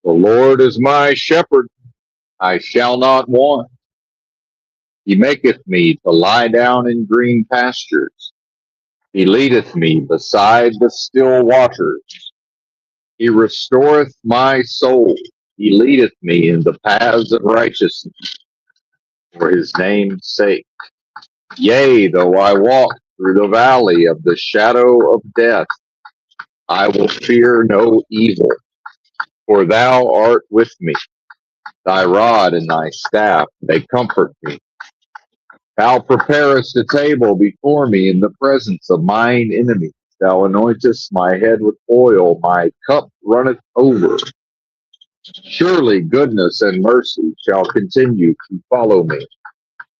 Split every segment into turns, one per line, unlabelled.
The Lord is my shepherd, I shall not want. He maketh me to lie down in green pastures. He leadeth me beside the still waters. He restoreth my soul. He leadeth me in the paths of righteousness for his name's sake. Yea, though I walk through the valley of the shadow of death, I will fear no evil, for thou art with me. Thy rod and thy staff, they comfort me. Thou preparest a table before me in the presence of mine enemies. Thou anointest my head with oil, my cup runneth over. Surely goodness and mercy shall continue to follow me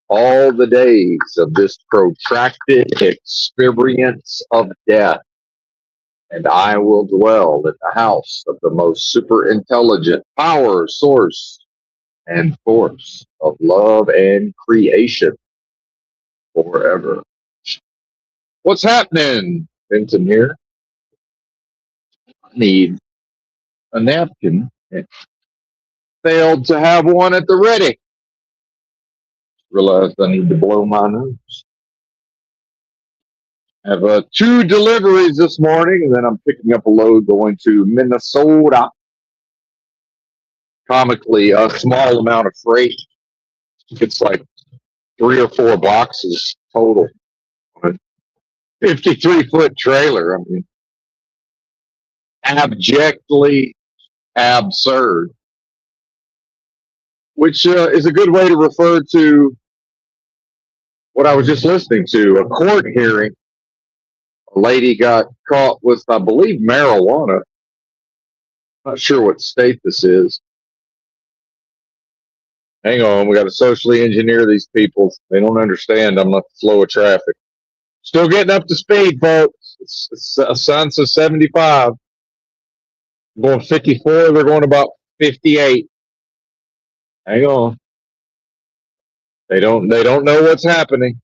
all the days of this protracted experience of death, and I will dwell in the house of the most superintelligent power, source, and force of love and creation forever. What's happening, Benton here? I need a napkin. Failed to have one at the ready. Realized I need to blow my nose. I have 2 deliveries this morning, and then I'm picking up a load going to Minnesota. Comically, a small amount of freight. It's like 3 or 4 boxes total. 53-foot trailer. I mean, abjectly absurd. Which is a good way to refer to what I was just listening to, a court hearing. A lady got caught with, I believe, marijuana. Not sure what state this is. Hang on, we got to socially engineer these people. They don't understand I'm not the flow of traffic. Still getting up to speed, folks. It's a sign says 75. I'm going 54, they're going about 58. Hang on. They don't know what's happening.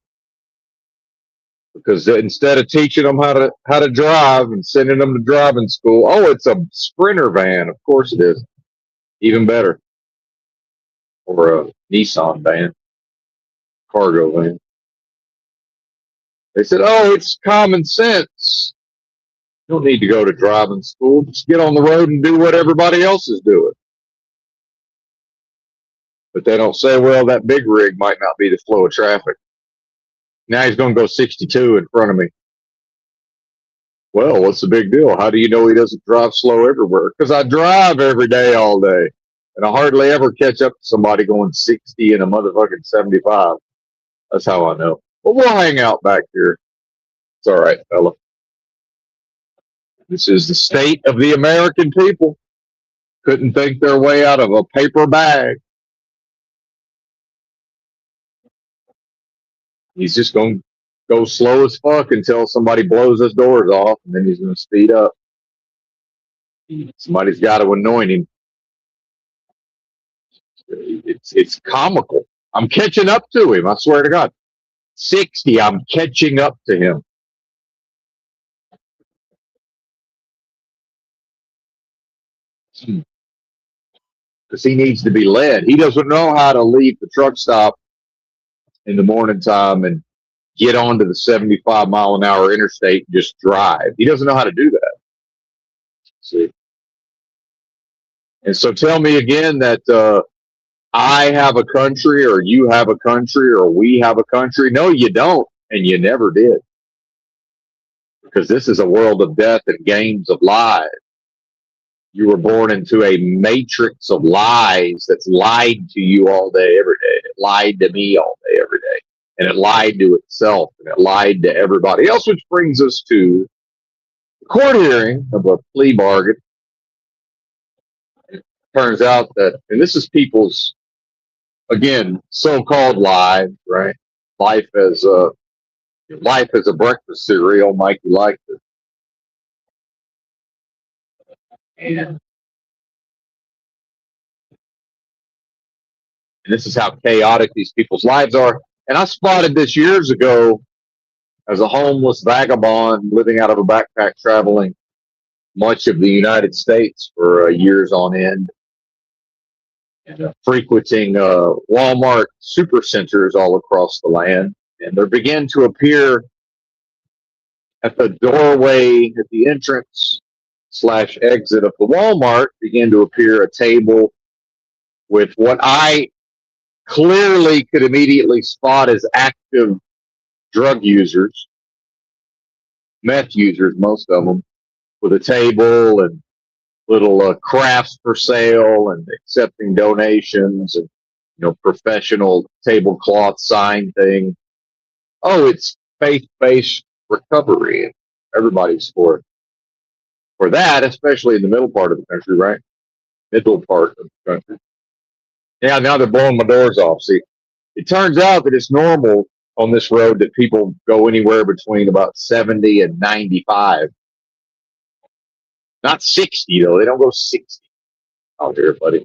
Because instead of teaching them how to drive and sending them to driving school, oh, it's a Sprinter van. Of course it is. Even better. Or a Nissan van, cargo van. They said, oh, it's common sense. You don't need to go to driving school. Just get on the road and do what everybody else is doing. But they don't say, well, that big rig might not be the flow of traffic. Now he's going to go 62 in front of me. Well, what's the big deal? How do you know he doesn't drive slow everywhere? Because I drive every day, all day. And I hardly ever catch up to somebody going 60 and a motherfucking 75. That's how I know. But we'll hang out back here. It's all right, fella. This is the state of the American people. Couldn't think their way out of a paper bag. He's just going to go slow as fuck until somebody blows his doors off, and then he's going to speed up. Somebody's got to anoint him. It's comical. I'm catching up to him. I swear to God. 60, I'm catching up to him. Because he needs to be led. He doesn't know how to leave the truck stop in the morning time and get onto the 75 mile an hour interstate and just drive. He doesn't know how to do that. See? And so tell me again that I have a country, or you have a country, or we have a country. No, you don't, and you never did. Because this is a world of death and games of lies. You were born into a matrix of lies that's lied to you all day, every day. It lied to me all day, every day. And it lied to itself, and it lied to everybody else, which brings us to the court hearing of a plea bargain. It turns out that, and this is people's, again, so-called lives, right? Life as a breakfast cereal, Mikey liked it. And this is how chaotic these people's lives are. And I spotted this years ago as a homeless vagabond living out of a backpack, traveling much of the United States for years on end. frequenting Walmart supercenters all across the land. And there began to appear at the doorway, at the entrance slash exit of the Walmart, began to appear a table with what I clearly could immediately spot as active drug users, meth users, most of them, with a table and little crafts for sale and accepting donations and professional tablecloth sign thing. Oh, it's faith-based recovery. Everybody's for that, especially in the middle part of the country, right? Middle part of the country. Yeah, now they're blowing my doors off. See, it turns out that it's normal on this road that people go anywhere between about 70 and 95. Not 60, though. They don't go 60 out here, buddy.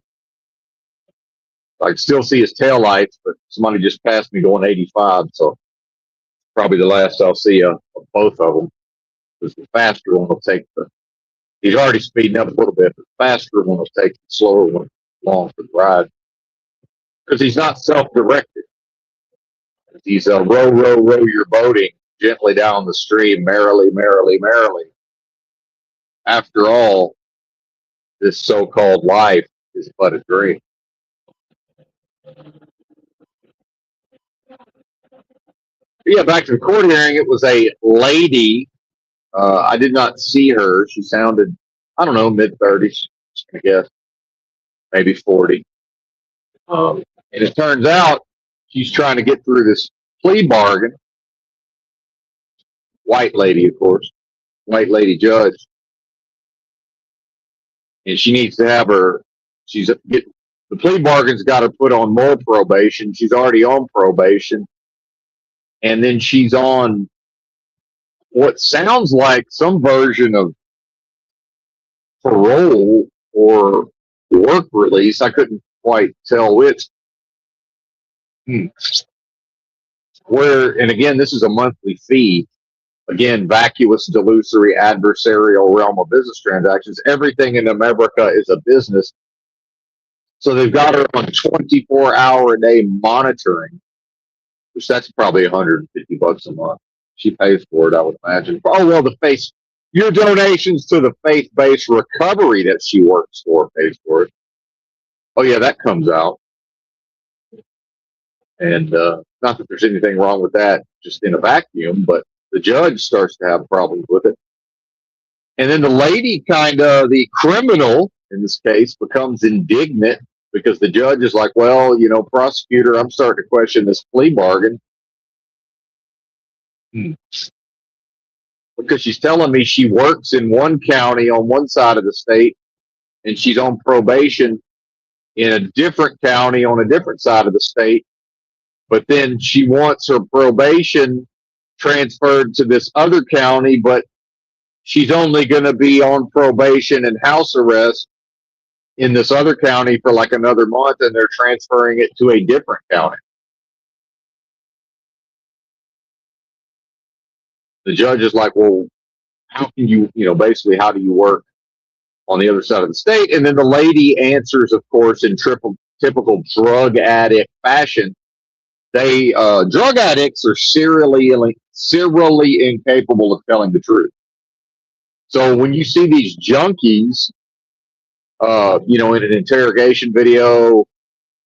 I can still see his taillights, but somebody just passed me going 85, so probably the last I'll see of both of them. Because the faster one will take he's already speeding up a little bit, but the faster one will take the slower one along for the ride. Because he's not self-directed. He's row, row, row your boating gently down the stream, merrily, merrily, merrily. After all, this so-called life is but a dream. But yeah, back to the court hearing, it was a lady. I did not see her. She sounded, I don't know, mid-30s, I guess, maybe 40. And it turns out she's trying to get through this plea bargain. White lady, of course, white lady judge. And she needs to have the plea bargain's got her put on more probation. She's already on probation. And then she's on what sounds like some version of parole or work release. I couldn't quite tell which. Where, and again, this is a monthly fee. Again, vacuous, delusory, adversarial realm of business transactions. Everything in America is a business. So they've got her on 24-hour-a-day monitoring, which that's probably $150 a month. She pays for it, I would imagine. Oh, well, your donations to the faith-based recovery that she works for pays for it. Oh, yeah, that comes out. And not that there's anything wrong with that just in a vacuum, but the judge starts to have problems with it. And then the lady the criminal in this case, becomes indignant because the judge is like, well, prosecutor, I'm starting to question this plea bargain. Because she's telling me she works in one county on one side of the state and she's on probation in a different county on a different side of the state. But then she wants her probation transferred to this other county, but she's only going to be on probation and house arrest in this other county for like another month, and they're transferring it to a different county. The judge is like, well, how can you, basically, how do you work on the other side of the state? And then the lady answers, of course, in typical drug addict fashion. Drug addicts are serially incapable of telling the truth. So when you see these junkies, in an interrogation video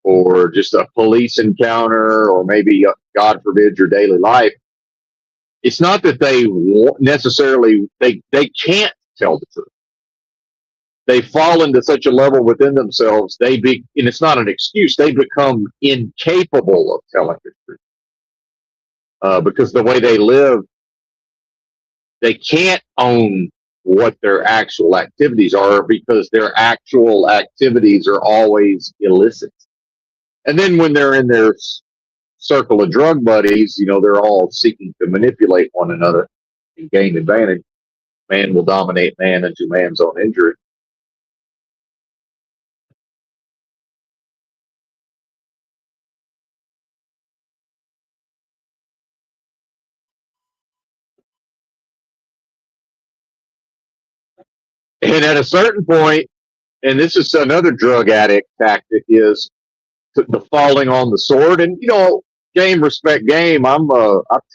or just a police encounter or maybe, God forbid, your daily life, it's not that they necessarily, they can't tell the truth. They fall into such a level within themselves, and it's not an excuse, they become incapable of telling the truth. Because the way they live, they can't own what their actual activities are because their actual activities are always illicit. And then when they're in their circle of drug buddies, they're all seeking to manipulate one another and gain advantage. Man will dominate man into man's own injury. And at a certain point, And this is another drug addict tactic is the falling on the sword. And, game, respect game. I've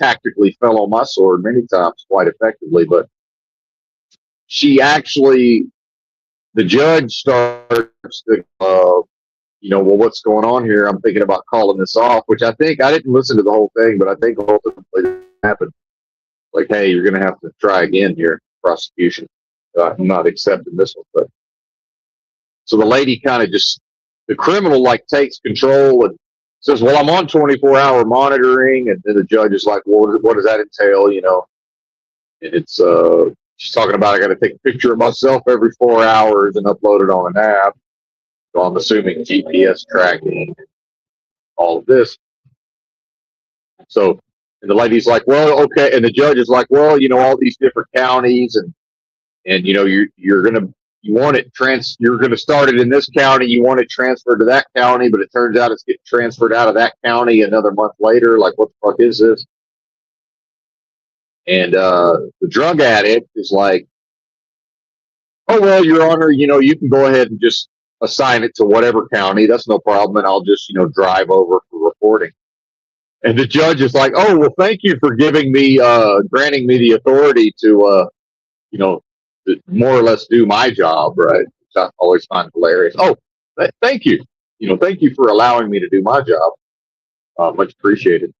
tactically fell on my sword many times quite effectively, but she actually, the judge starts to, well, what's going on here? I'm thinking about calling this off, which I think I didn't listen to the whole thing, but I think ultimately happened. Like, hey, you're going to have to try again here, prosecution. I'm not accepting this one. But so the lady kind of the criminal like takes control and says, well, I'm on 24-hour monitoring. And then the judge is like, well, what does that entail? And it's, she's talking about, I got to take a picture of myself every 4 hours and upload it on an app. So I'm assuming GPS tracking, all of this. So, and the lady's like, well, okay. And the judge is like, well, all these different counties and you're going to, you're going to start it in this county. You want it transferred to that county, but it turns out it's getting transferred out of that county another month later. Like, what the fuck is this? And the drug addict is like, oh, well, Your Honor, you can go ahead and just assign it to whatever county. That's no problem. And I'll just, drive over for reporting. And the judge is like, oh, well, thank you for granting me the authority to, more or less do my job, right? Which I always find hilarious. Oh, thank you. Thank you for allowing me to do my job. Much appreciated.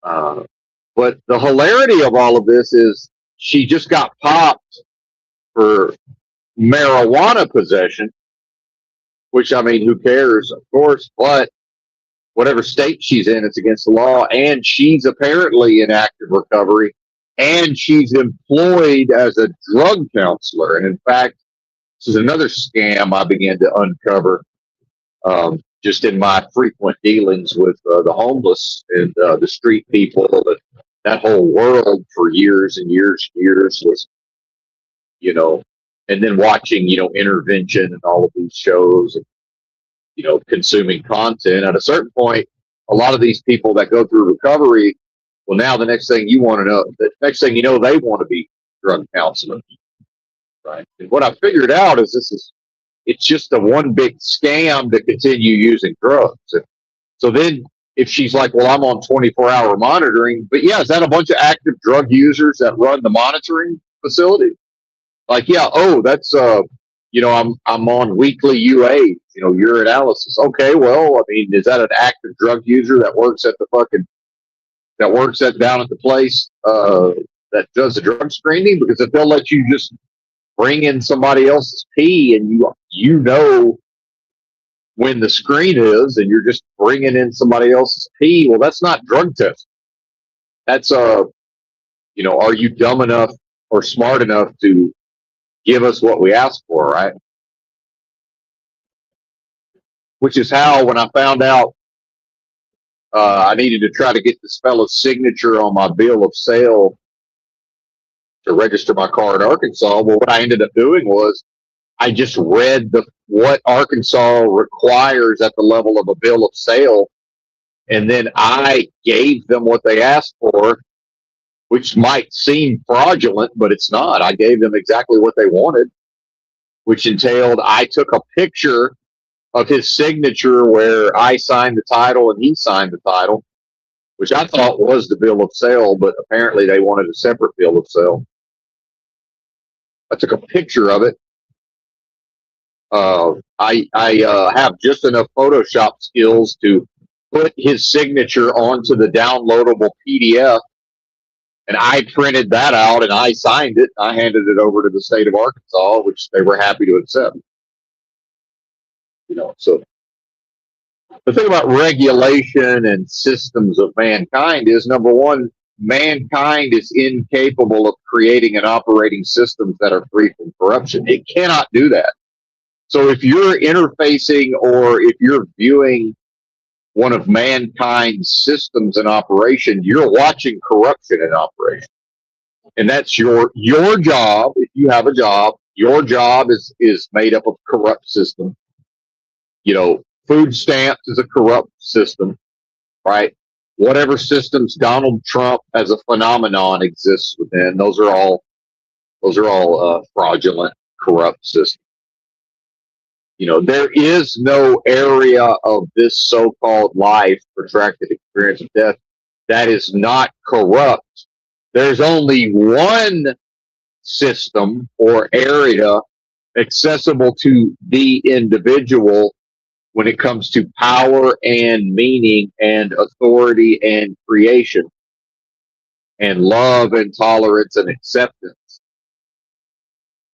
But the hilarity of all of this is she just got popped for marijuana possession, which, I mean, who cares, of course, but whatever state she's in, it's against the law, and she's apparently in active recovery, and she's employed as a drug counselor. And in fact, this is another scam I began to uncover just in my frequent dealings with the homeless and the street people. That whole world for years and years and years was, and then watching, Intervention and all of these shows and, consuming content. At a certain point, a lot of these people that go through recovery, well, now the next thing you want to know, the next thing you know, they want to be drug counselors, right? And what I figured out is it's just a one big scam to continue using drugs. And so then if she's like, well, I'm on 24-hour monitoring, but yeah, is that a bunch of active drug users that run the monitoring facility? Like, yeah, oh, that's, I'm on weekly UA, urinalysis. Okay, well, I mean, is that an active drug user that works at down at the place that does the drug screening? Because if they'll let you just bring in somebody else's pee and you know when the screen is and you're just bringing in somebody else's pee, well, that's not drug testing. That's are you dumb enough or smart enough to give us what we ask for, right? Which is how, when I found out I needed to try to get this fellow's signature on my bill of sale to register my car in Arkansas, well, what I ended up doing was I just read what Arkansas requires at the level of a bill of sale, and then I gave them what they asked for, which might seem fraudulent, but it's not. I gave them exactly what they wanted, which entailed I took a picture of his signature where I signed the title and he signed the title, which I thought was the bill of sale, but apparently they wanted a separate bill of sale. I took a picture of it. I have just enough Photoshop skills to put his signature onto the downloadable PDF, and I printed that out and I signed it. I handed it over to the state of Arkansas, which they were happy to accept. So the thing about regulation and systems of mankind is, number one, mankind is incapable of creating and operating systems that are free from corruption. It cannot do that. So if you're interfacing or if you're viewing one of mankind's systems in operation, you're watching corruption in operation. And that's your job. If you have a job, your job is made up of corrupt system. Food stamps is a corrupt system, right? Whatever systems Donald Trump as a phenomenon exists within, those are all fraudulent, corrupt systems. There is no area of this so-called life, protracted experience of death, that is not corrupt. There's only one system or area accessible to the individual when it comes to power and meaning and authority and creation and love and tolerance and acceptance,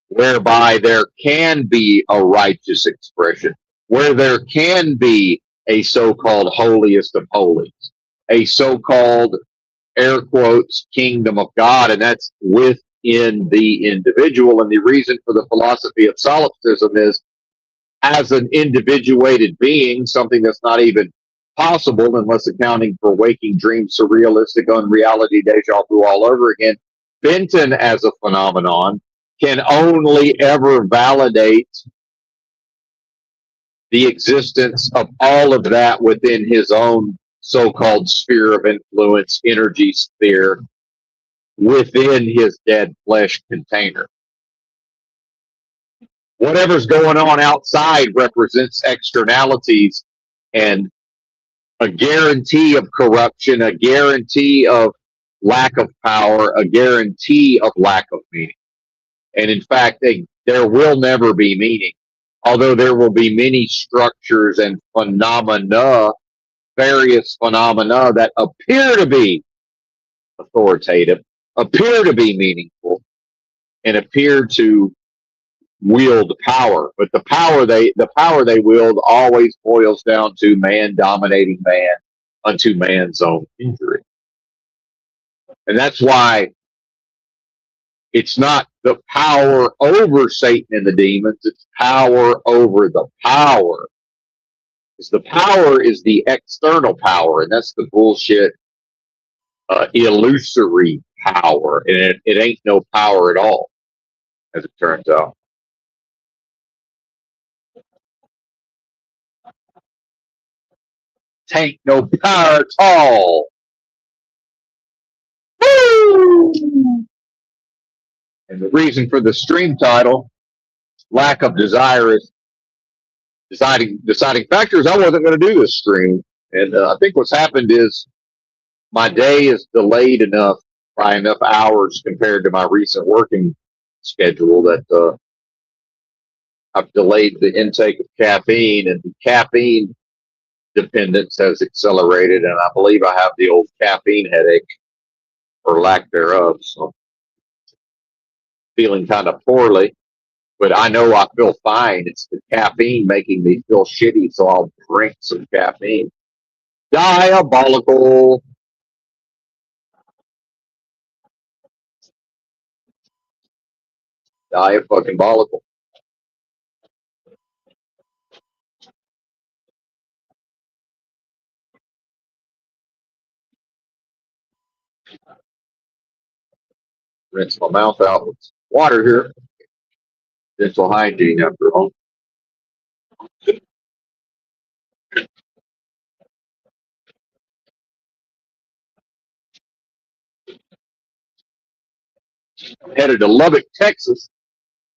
whereby there can be a righteous expression, where there can be a so-called holiest of holies, a so-called, air quotes, kingdom of God, and that's within the individual. And the reason for the philosophy of solipsism is, as an individuated being, something that's not even possible unless accounting for waking dreams, surrealistic, unreality, deja vu all over again. Benton, as a phenomenon, can only ever validate the existence of all of that within his own so-called sphere of influence, energy sphere, within his dead flesh container. Whatever's going on outside represents externalities and a guarantee of corruption, a guarantee of lack of power, a guarantee of lack of meaning. And in fact, there will never be meaning, although there will be many structures and phenomena, various phenomena that appear to be authoritative, appear to be meaningful, and appear to wield power. But the power they wield always boils down to man dominating man unto man's own injury. And that's why it's not the power over Satan and the demons, it's power over the power. Because the power is the external power, and that's the bullshit, illusory power. And it ain't no power at all, as it turns out. Tain't no power at all. Woo! And the reason for the stream title, lack of desire, is deciding factors. I wasn't going to do this stream, and I think what's happened is my day is delayed enough by enough hours compared to my recent working schedule that I've delayed the intake of caffeine, and the caffeine dependence has accelerated, and I believe I have the old caffeine headache, or lack thereof. So feeling kind of poorly, but I know I feel fine. It's the caffeine making me feel shitty, so I'll drink some caffeine. Diabolical. Diabolical. Rinse my mouth out with water here. Dental hygiene after all. I'm headed to Lubbock, Texas.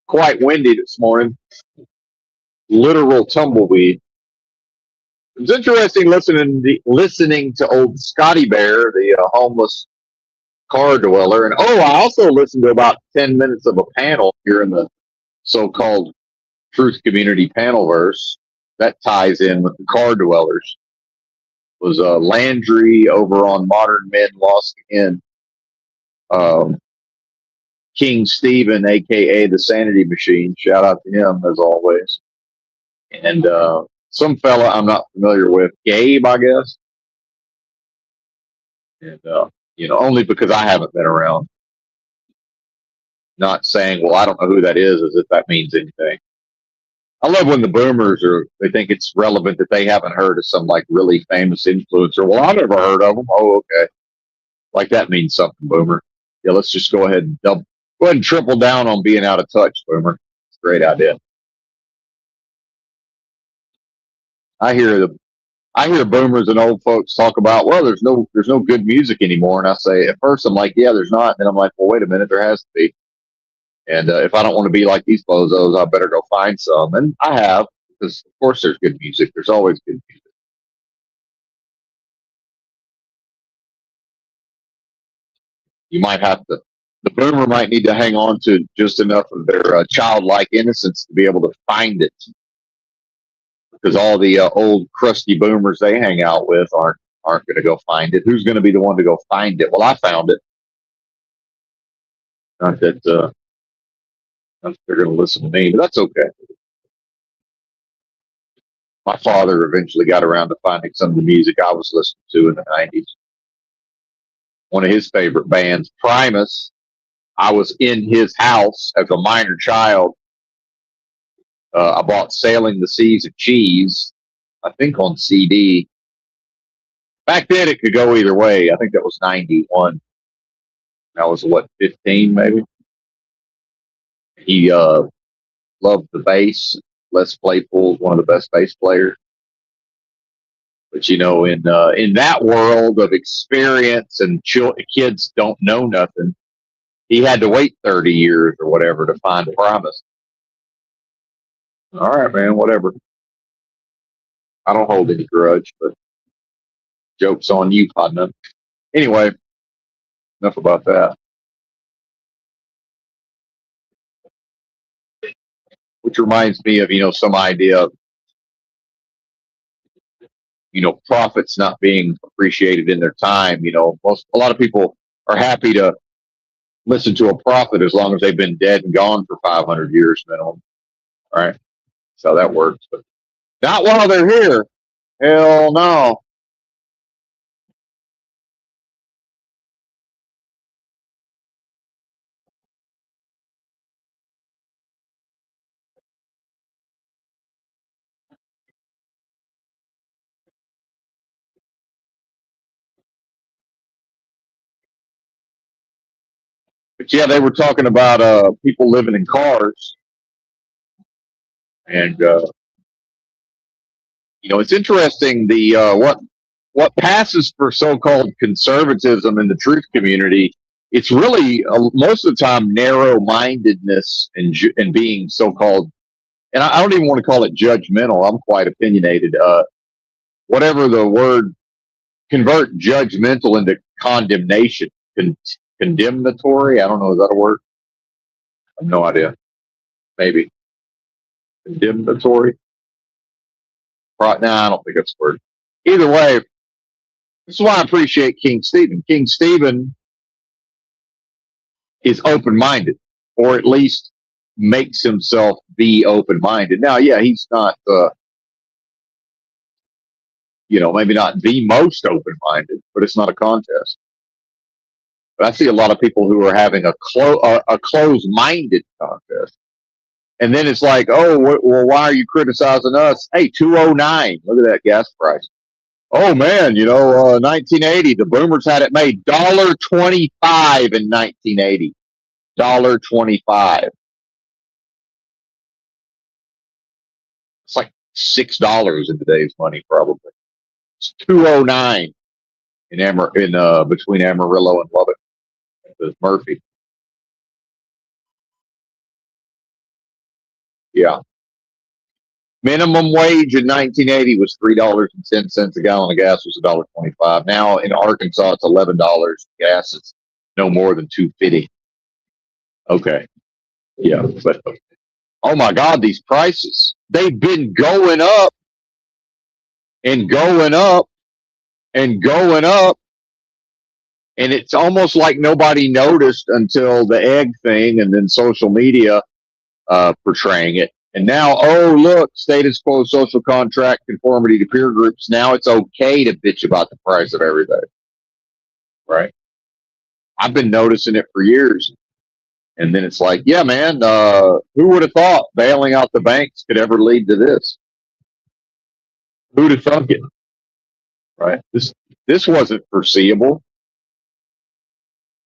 Quite windy this morning. Literal tumbleweed. It was interesting listening to old Scotty Bear, the homeless car dweller. And I also listened to about 10 minutes of a panel here in the so-called Truth Community Panelverse. That ties in with the car dwellers. It was Landry over on Modern Men Lost Again. King Stephen, a.k.a. the Sanity Machine. Shout out to him, as always. And some fella I'm not familiar with, Gabe, I guess. And, only because I haven't been around. Not saying, well, I don't know who that is, as if that means anything. I love when the boomers they think it's relevant that they haven't heard of some like really famous influencer. Well, I never heard of them. Oh, okay. Like that means something, boomer. Yeah, let's just go ahead and triple down on being out of touch, boomer. It's a great idea. I hear boomers and old folks talk about, well, there's no good music anymore. And I say, at first I'm like, yeah, there's not. And then I'm like, well, wait a minute, there has to be. And if I don't want to be like these bozos, I better go find some. And I have. because of course there's good music. There's always good music. You might have to. The boomer might need to hang on to just enough of their childlike innocence to be able to find it, because all the old crusty boomers they hang out with aren't going to go find it. Who's going to be the one to go find it? Well, I found it. Not that they're going to listen to me, but that's okay. My father eventually got around to finding some of the music I was listening to in the 90s. One of his favorite bands, Primus. I was in his house as a minor child. I bought Sailing the Seas of Cheese, I think on CD. Back then it could go either way. I think that was 91. I was, what, 15 maybe? He loved the bass. Les Claypool, one of the best bass players. But in that world of experience and kids don't know nothing, he had to wait 30 years or whatever to find Promise. All right, man, whatever. I don't hold any grudge, but joke's on you, partner. Anyway, enough about that. Which reminds me of, some idea of, prophets not being appreciated in their time. A lot of people are happy to listen to a prophet as long as they've been dead and gone for 500 years minimum. All right. So that works, but not while they're here. Hell no. But yeah, they were talking about people living in cars, and it's interesting the what passes for so-called conservatism in the truth community. It's really most of the time narrow-mindedness and being so-called, and I don't even want to call it judgmental. I'm quite opinionated. Whatever the word, convert judgmental into condemnation, condemnatory. I don't know. Is that a word? I have no idea. Maybe condemnatory. Right now, I don't think that's a word. Either way, this is why I appreciate King Stephen. King Stephen is open-minded, or at least makes himself be open-minded. Now, yeah, he's not, maybe not the most open-minded, but it's not a contest. But I see a lot of people who are having a closed-minded contest. And then it's like, oh, well, why are you criticizing us? Hey, 209. Look at that gas price. Oh, man, 1980, the boomers had it made $1.25 in 1980. $1.25. It's like $6 in today's money, probably. It's 209 in between Amarillo and Lubbock. With Murphy. Yeah. Minimum wage in 1980 was $3.10 a gallon of gas was $1.25. Now in Arkansas it's $11. Gas is no more than $2.50. Okay. Yeah, but oh my God, these prices. They've been going up and going up and going up. And it's almost like nobody noticed until the egg thing and then social media portraying it. And now, oh, look, status quo, social contract, conformity to peer groups. Now it's okay to bitch about the price of everything. Right? I've been noticing it for years. And then it's like, yeah, man, who would have thought bailing out the banks could ever lead to this? Who'd have thunk it? Right? This wasn't foreseeable.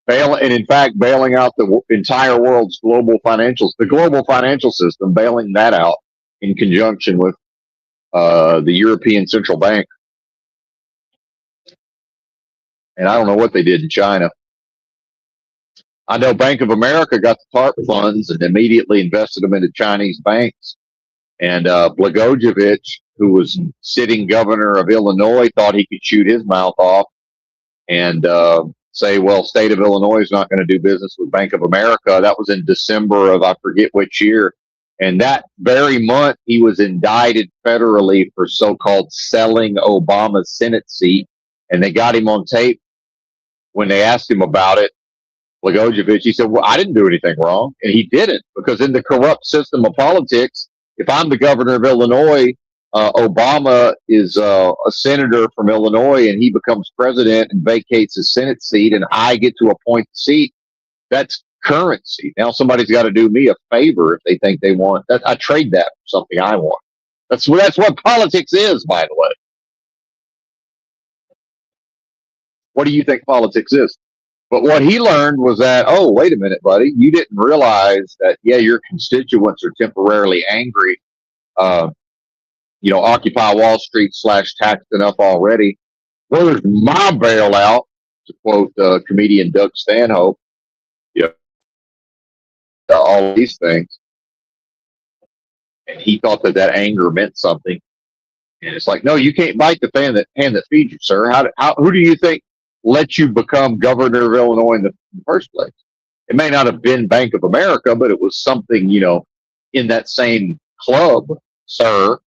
And in fact, bailing out the entire world's the global financial system, bailing that out in conjunction with the European Central Bank. And I don't know what they did in China. I know Bank of America got the TARP funds and immediately invested them into Chinese banks. And Blagojevich, who was sitting governor of Illinois, thought he could shoot his mouth off and say, well, state of Illinois is not going to do business with Bank of America. That was in December of, I forget which year. And that very month, he was indicted federally for so-called selling Obama's Senate seat. And they got him on tape when they asked him about it. Blagojevich, he said, well, I didn't do anything wrong. And he didn't, because in the corrupt system of politics, if I'm the governor of Illinois, Obama is a senator from Illinois and he becomes president and vacates his Senate seat and I get to appoint the seat, that's currency. Now somebody's got to do me a favor if they think they want that. I trade that for something I want. That's what politics is, by the way. What do you think politics is? But what he learned was that, oh, wait a minute, buddy, you didn't realize that, yeah, your constituents are temporarily angry. Occupy Wall Street / taxed enough already. Where's my bailout? To quote comedian Doug Stanhope. Yeah, all these things. And he thought that anger meant something. And it's like, no, you can't bite the hand that feeds you, sir. Who do you think let you become governor of Illinois in the first place? It may not have been Bank of America, but it was something, in that same club, sir.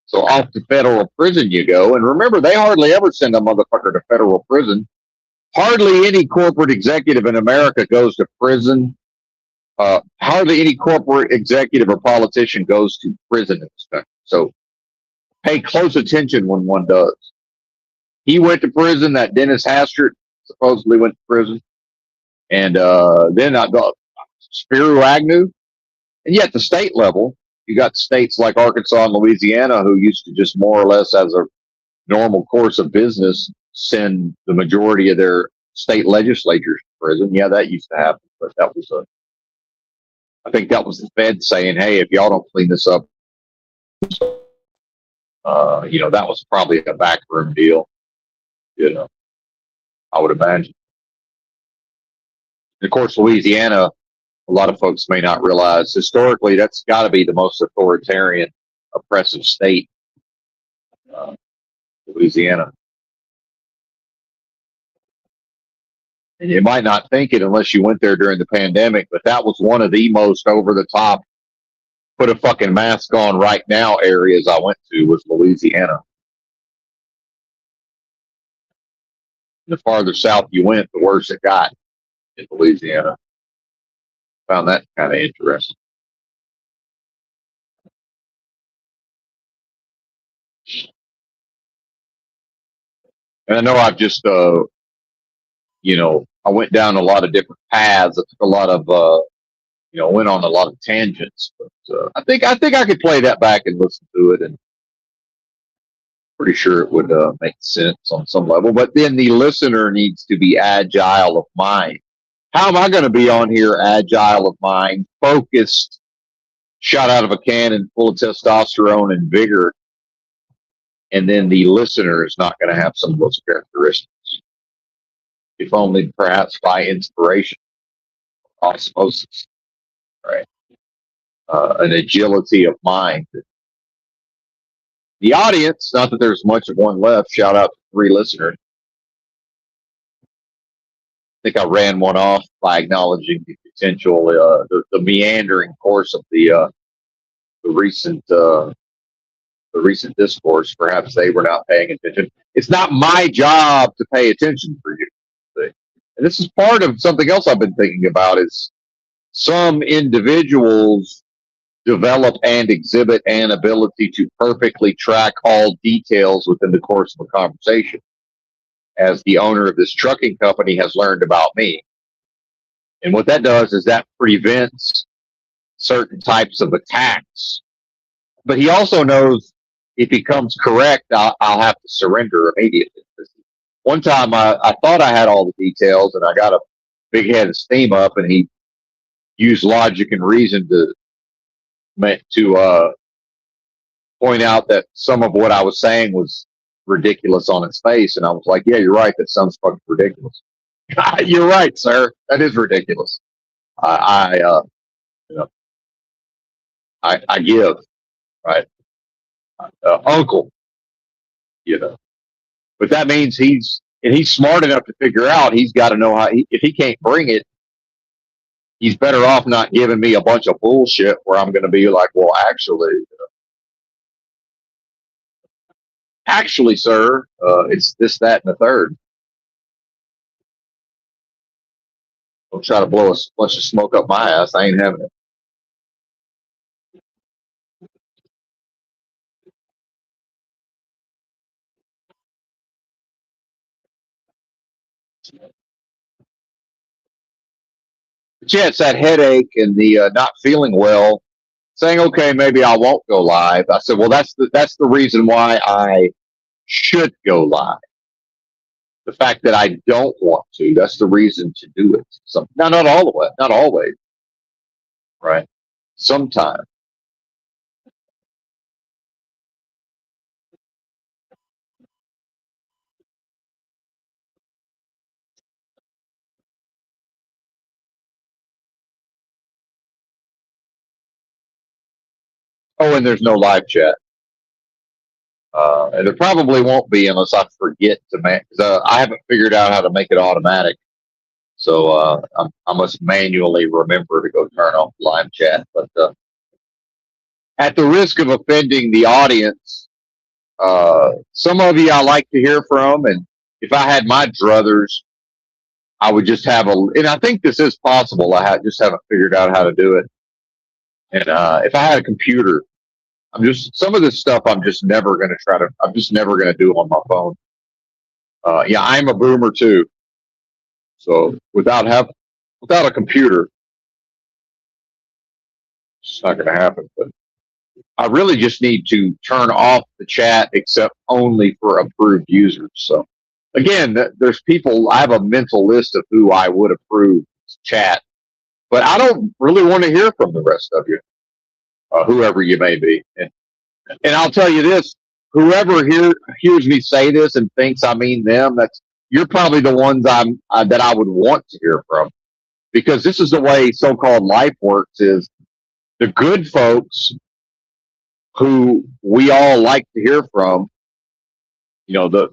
So off to federal prison you go. And remember, they hardly ever send a motherfucker to federal prison. Hardly any corporate executive in America goes to prison. Hardly any corporate executive or politician goes to prison in this country. So pay close attention when one does. He went to prison. That Dennis Hastert supposedly went to prison. And then I got Spiro Agnew. And yet, at the state level, you got states like Arkansas and Louisiana who used to just more or less as a normal course of business send the majority of their state legislatures to prison. Yeah, that used to happen, but that was I think that was the Fed saying, hey, if y'all don't clean this up, that was probably a backroom deal, I would imagine. And of course, Louisiana, a lot of folks may not realize, historically, that's got to be the most authoritarian, oppressive state, Louisiana. And you might not think it unless you went there during the pandemic, but that was one of the most over-the-top, put a fucking mask on right now areas I went to was Louisiana. The farther south you went, the worse it got in Louisiana. Found that kind of interesting. And I know I've just, I went down a lot of different paths. I took a lot of, went on a lot of tangents. But I think I could play that back and listen to it, and pretty sure it would make sense on some level. But then the listener needs to be agile of mind. How am I going to be on here agile of mind, focused, shot out of a cannon, full of testosterone and vigor, and then the listener is not going to have some of those characteristics? If only perhaps by inspiration, osmosis, right? An agility of mind. The audience, not that there's much of one left, shout out to 3 listeners. I think I ran one off by acknowledging the potential, the meandering course of the recent discourse. Perhaps they were not paying attention. It's not my job to pay attention for you. And this is part of something else I've been thinking about, is some individuals develop and exhibit an ability to perfectly track all details within the course of a conversation, as the owner of this trucking company has learned about me. And what that does is that prevents certain types of attacks. But he also knows if he comes correct, I'll have to surrender immediately. One time I thought I had all the details and I got a big head of steam up, and he used logic and reason to point out that some of what I was saying was ridiculous on its face. And I was like, yeah, you're right. That sounds fucking ridiculous. You're right, sir. That is ridiculous. I give. right? Uncle, you know. But that means he's smart enough to figure out he's got to know how. If he can't bring it, he's better off not giving me a bunch of bullshit where I'm going to be like, well, actually, sir, it's this, that, and the third. Don't try to blow a bunch of smoke up my ass. I ain't having it. But yeah, it's that headache and the not feeling well. Saying, okay, maybe I won't go live. I said, well, that's the reason why I should go live. The fact that I don't want to, that's the reason to do it. So, now, not all the way, not always, right? Sometimes. Oh, and there's no live chat. And there probably won't be unless I forget to make. I haven't figured out how to make it automatic. So I must manually remember to go turn off live chat. But at the risk of offending the audience, some of you I like to hear from, and if I had my druthers, I would just have and I think this is possible. Just haven't figured out how to do it. And if I had a computer, some of this stuff I'm just never going to do on my phone. Yeah, I'm a boomer too. So without a computer, it's not going to happen. But I really just need to turn off the chat except only for approved users. So again, there's people, I have a mental list of who I would approve chat, but I don't really want to hear from the rest of you, whoever you may be. And I'll tell you this, whoever hears me say this and thinks I mean them, you're probably the ones that I would want to hear from, because this is the way so-called life works. Is the good folks who we all like to hear from, the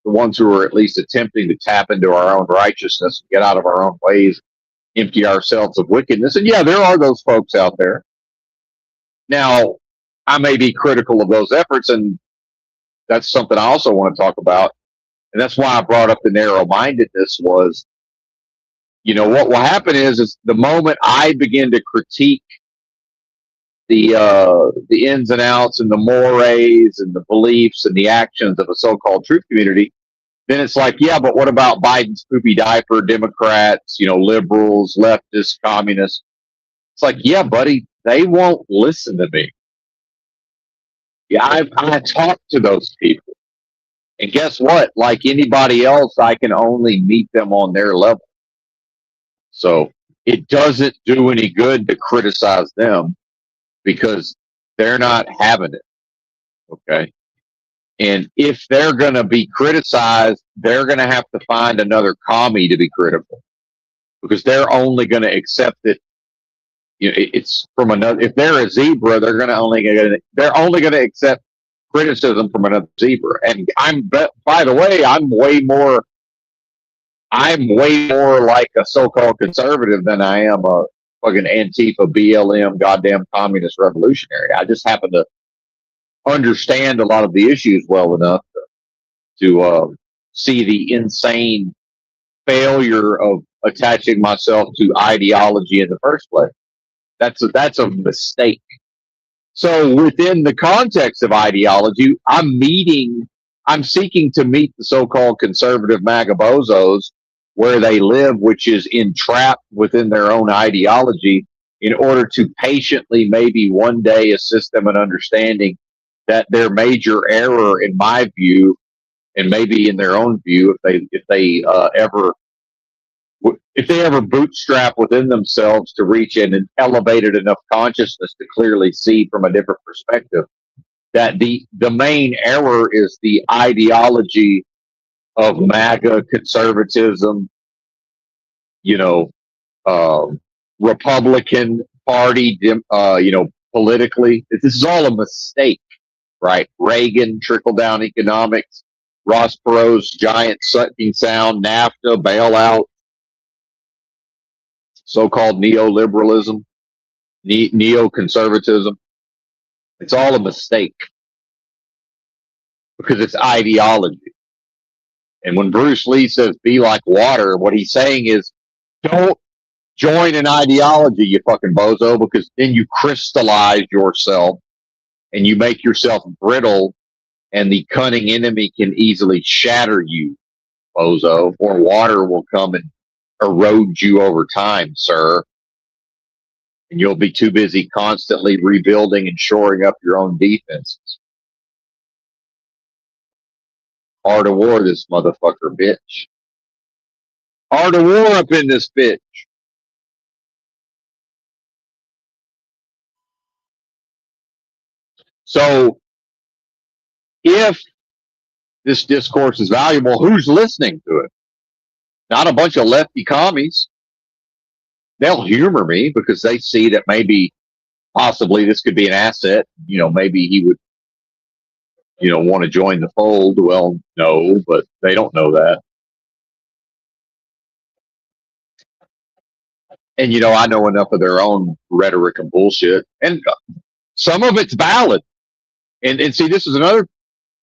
ones who are at least attempting to tap into our own righteousness, get out of our own ways, empty ourselves of wickedness. And yeah, there are those folks out there. Now, I may be critical of those efforts, and that's something I also want to talk about. And that's why I brought up the narrow-mindedness was, what will happen is the moment I begin to critique the ins and outs and the mores and the beliefs and the actions of a so-called truth community, then it's like, yeah, but what about Biden's poopy diaper, Democrats, liberals, leftists, communists? It's like, yeah, buddy, they won't listen to me. Yeah, I talk to those people. And guess what? Like anybody else, I can only meet them on their level. So it doesn't do any good to criticize them because they're not having it. Okay. And if they're going to be criticized, they're going to have to find another commie to be critical, because they're only going to accept it. It's from another. If they're a zebra, they're only going to accept criticism from another zebra. And by the way, I'm way more like a so-called conservative than I am a fucking Antifa, BLM, goddamn communist revolutionary. I just happen to understand a lot of the issues well enough to see the insane failure of attaching myself to ideology in the first place. That's a mistake. So within the context of ideology, I'm seeking to meet the so-called conservative magabozos where they live, which is entrapped within their own ideology, in order to patiently maybe one day assist them in understanding that their major error, in my view, and maybe in their own view, if they ever bootstrap within themselves to reach an elevated enough consciousness to clearly see from a different perspective, that the main error is the ideology of MAGA conservatism, Republican Party, politically. This is all a mistake, right? Reagan, trickle-down economics, Ross Perot's giant sucking sound, NAFTA, bailout, so-called neoliberalism, neoconservatism. It's all a mistake because it's ideology. And when Bruce Lee says be like water, what he's saying is don't join an ideology, you fucking bozo, because then you crystallize yourself and you make yourself brittle, and the cunning enemy can easily shatter you, bozo, or water will come and erode you over time, sir. And you'll be too busy constantly rebuilding and shoring up your own defenses. Art of war, this motherfucker, bitch. Art of war up in this bitch. So, if this discourse is valuable, who's listening to it? Not a bunch of lefty commies. They'll humor me because they see that maybe, possibly, this could be an asset. You know, maybe he would, you know, want to join the fold. Well, no, but they don't know that. And, you know, I know enough of their own rhetoric and bullshit. And some of it's valid. And see, this is another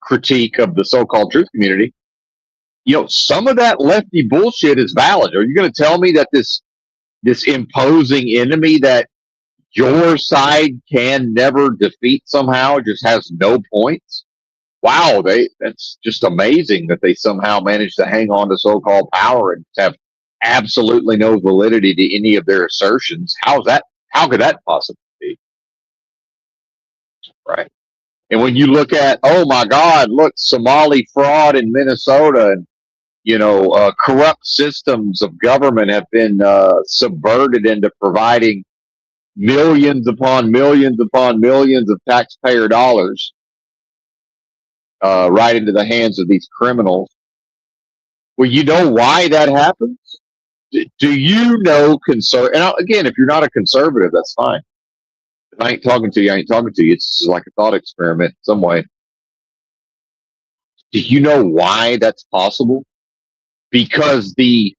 critique of the so-called truth community. You know, some of that lefty bullshit is valid. Are you going to tell me that this imposing enemy that your side can never defeat somehow just has no points? Wow, that's just amazing that they somehow managed to hang on to so-called power and have absolutely no validity to any of their assertions. How could that possibly be? Right. And when you look at, oh my God, look, Somali fraud in Minnesota, and you know, corrupt systems of government have been subverted into providing millions upon millions upon millions of taxpayer dollars right into the hands of these criminals. Well, you know why that happens? Do you know and again, if you're not a conservative, that's fine. If I ain't talking to you, I ain't talking to you. It's like a thought experiment in some way. Do you know why that's possible? Because the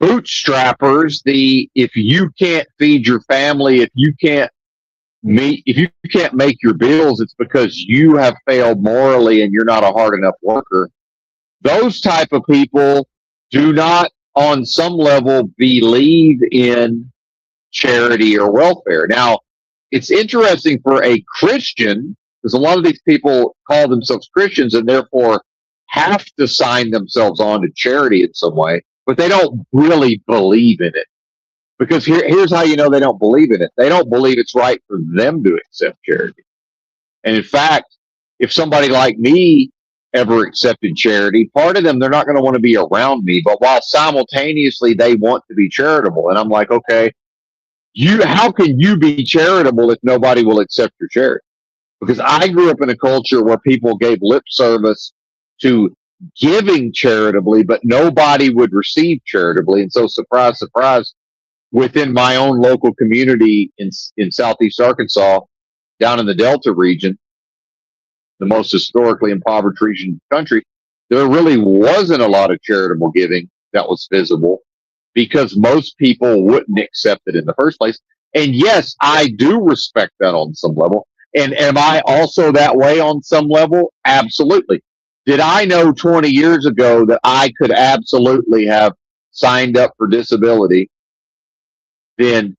bootstrappers, if you can't feed your family, if you can't make your bills, it's because you have failed morally and you're not a hard enough worker. Those type of people do not, on some level, believe in charity or welfare. Now, it's interesting for a Christian, because a lot of these people call themselves Christians and therefore have to sign themselves on to charity in some way, but they don't really believe in it. Because here's how you know they don't believe in it. They don't believe it's right for them to accept charity. And in fact, if somebody like me ever accepted charity, part of them, they're not going to want to be around me, but while simultaneously they want to be charitable. And I'm like, okay, how can you be charitable if nobody will accept your charity? Because I grew up in a culture where people gave lip service to giving charitably, but nobody would receive charitably. And so, surprise, surprise, within my own local community in Southeast Arkansas, down in the Delta region, the most historically impoverished region of the country, there really wasn't a lot of charitable giving that was visible because most people wouldn't accept it in the first place. And yes, I do respect that on some level. And am I also that way on some level? Absolutely. Did I know 20 years ago that I could absolutely have signed up for disability, then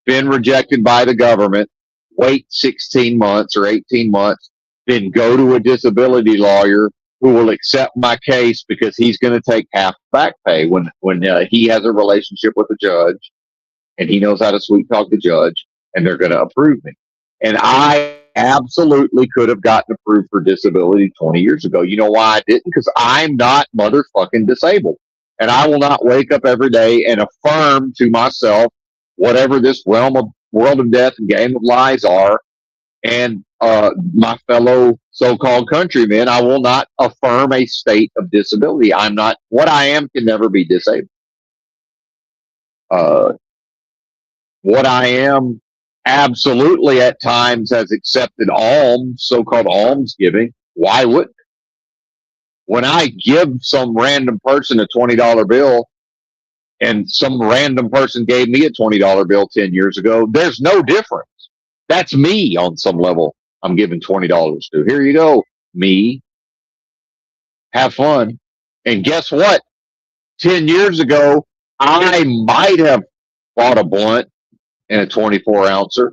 been rejected by the government, wait 16 months or 18 months, then go to a disability lawyer who will accept my case because he's going to take half back pay when he has a relationship with the judge and he knows how to sweet talk the judge and they're going to approve me. And I absolutely could have gotten approved for disability 20 years ago. You know why I didn't? Because I'm not motherfucking disabled. And I will not wake up every day and affirm to myself whatever this realm of world of death and game of lies are. And my fellow so-called countrymen, I will not affirm a state of disability. I'm not, what I am can never be disabled. What I am absolutely at times has accepted alms, so-called almsgiving. Why wouldn't it? When I give some random person a $20 bill and some random person gave me a $20 bill 10 years ago, there's no difference. That's me on some level. I'm giving $20 to. Here you go, me. Have fun. And guess what? 10 years ago, I might have bought a blunt and a 24 ouncer,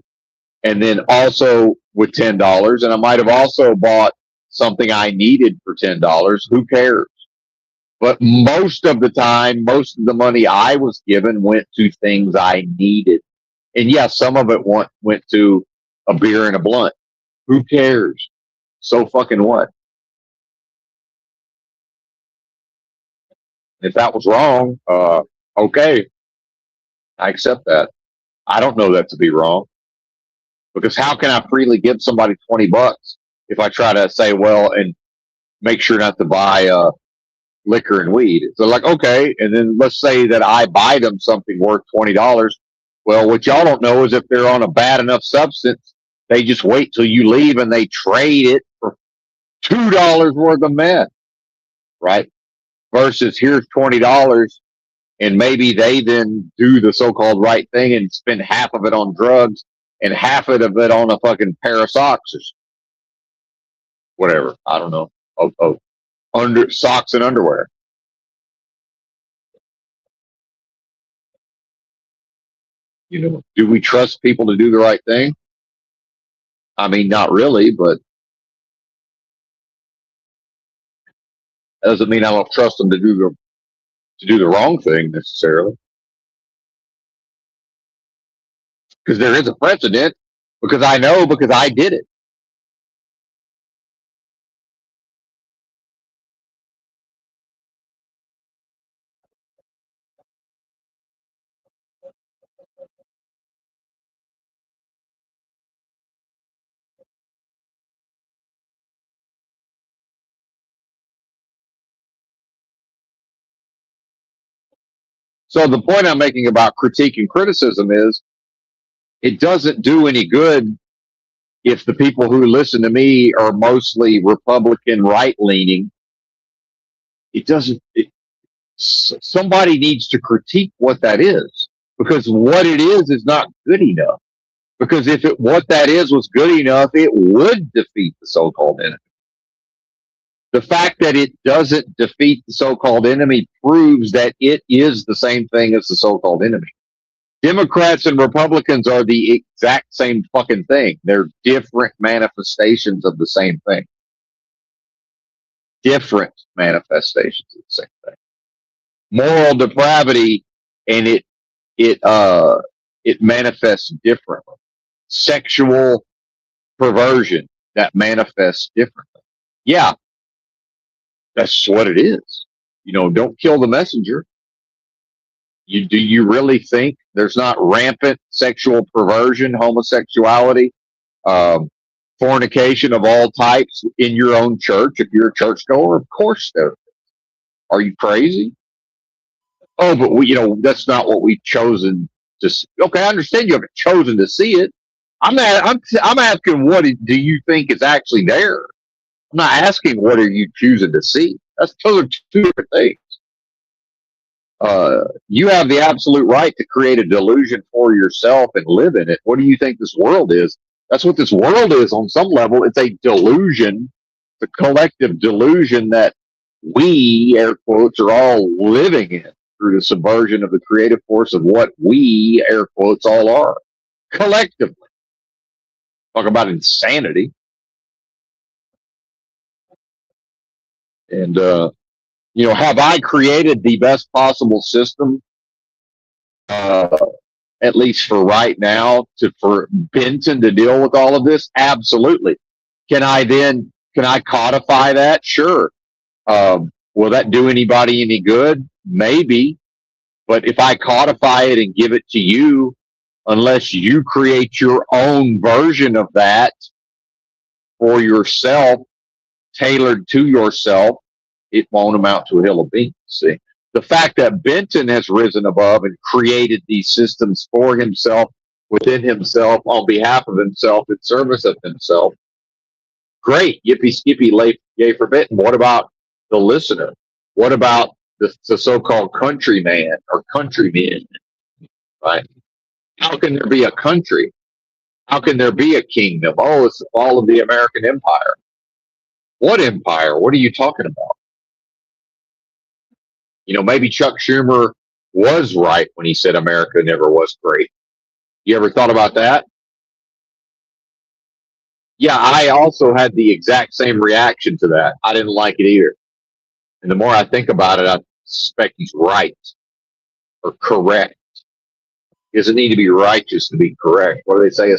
and then also with $10, and I might have also bought something I needed for $10. Who cares? But most of the time, most of the money I was given went to things I needed. And yeah, some of it went to a beer and a blunt. Who cares? So fucking what? If that was wrong, okay, I accept that. I don't know that to be wrong, because how can I freely give somebody $20 if I try to say, well, and make sure not to buy liquor and weed? So like, okay, and then let's say that I buy them something worth $20. Well, what y'all don't know is if they're on a bad enough substance, they just wait till you leave and they trade it for $2 worth of meth, right? Versus here's $20, and maybe they then do the so-called right thing and spend half of it on drugs and half of it on a fucking pair of socks or whatever. I don't know. Under socks and underwear. Do we trust people to do the right thing? I mean, not really, but that doesn't mean I don't trust them to do the wrong thing necessarily. Because there is a precedent, because I know, because I did it. So the point I'm making about critique and criticism is it doesn't do any good if the people who listen to me are mostly Republican right leaning. It doesn't. Somebody needs to critique what that is, because what it is not good enough. Because if what that is was good enough, it would defeat the so-called enemy. The fact that it doesn't defeat the so-called enemy proves that it is the same thing as the so-called enemy. Democrats and Republicans are the exact same fucking thing. They're different manifestations of the same thing. Different manifestations of the same thing. Moral depravity, and it manifests differently. Sexual perversion, that manifests differently. Yeah, that's what it is. Don't kill the messenger. Do you really think there's not rampant sexual perversion, homosexuality, fornication of all types in your own church? If you're a churchgoer, of course there is. Are you crazy? Oh, but that's not what we've chosen to see. Okay, I understand you haven't chosen to see it. I'm asking, what do you think is actually there? I'm not asking what are you choosing to see. Those are two different things. You have the absolute right to create a delusion for yourself and live in it. What do you think this world is? That's what this world is on some level. It's a delusion, the collective delusion that we, air quotes, are all living in through the subversion of the creative force of what we, air quotes, all are collectively. Talk about insanity. And, have I created the best possible system, at least for right now, for Benton to deal with all of this? Absolutely. Can I codify that? Sure. Will that do anybody any good? Maybe. But if I codify it and give it to you, unless you create your own version of that for yourself, tailored to yourself, it won't amount to a hill of beans. See, the fact that Benton has risen above and created these systems for himself within himself, on behalf of himself, in service of himself. Great, yippee skippy, yay for bitten. What about the listener? What about the so-called countryman or countrymen? Right? How can there be a country? How can there be a kingdom? Oh, it's the fall of the American empire. What empire? What are you talking about? Maybe Chuck Schumer was right when he said America never was great. You ever thought about that? Yeah, I also had the exact same reaction to that. I didn't like it either. And the more I think about it, I suspect he's right or correct. He doesn't need to be righteous to be correct. What do they say?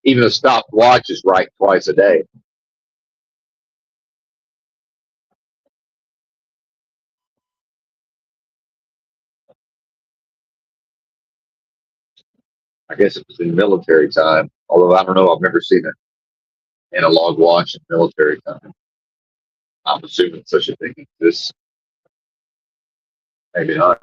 Even a stopwatch is right twice a day. I guess it was in military time, although I don't know, I've never seen an analog watch in military time. I'm assuming such a thing exists. Maybe not.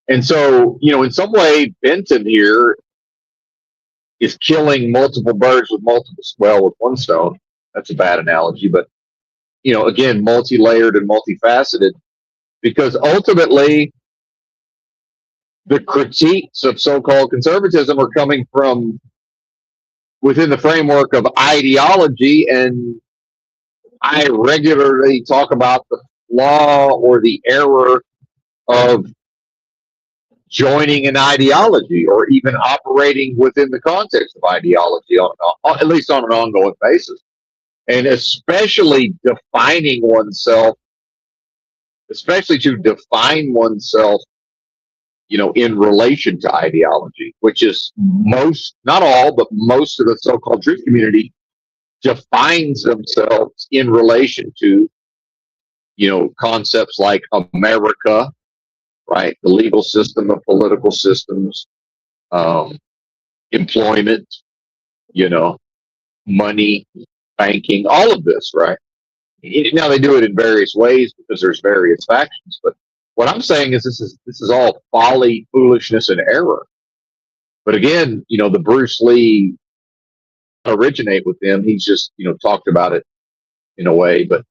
And so, in some way, Benton here is killing multiple birds with with one stone. That's a bad analogy, but again, multi-layered and multifaceted, because ultimately the critiques of so-called conservatism are coming from within the framework of ideology, and I regularly talk about the flaw or the error of joining an ideology or even operating within the context of ideology, at least on an ongoing basis, and especially to define oneself, in relation to ideology, which is not all, but most of the so-called truth community defines themselves in relation to, concepts like America, right? The legal system, the political systems, employment, money, banking, all of this, right? Now they do it in various ways because there's various factions, but what I'm saying is this is all folly, foolishness, and error. But again, the Bruce Lee originate with him. He's just talked about it in a way, but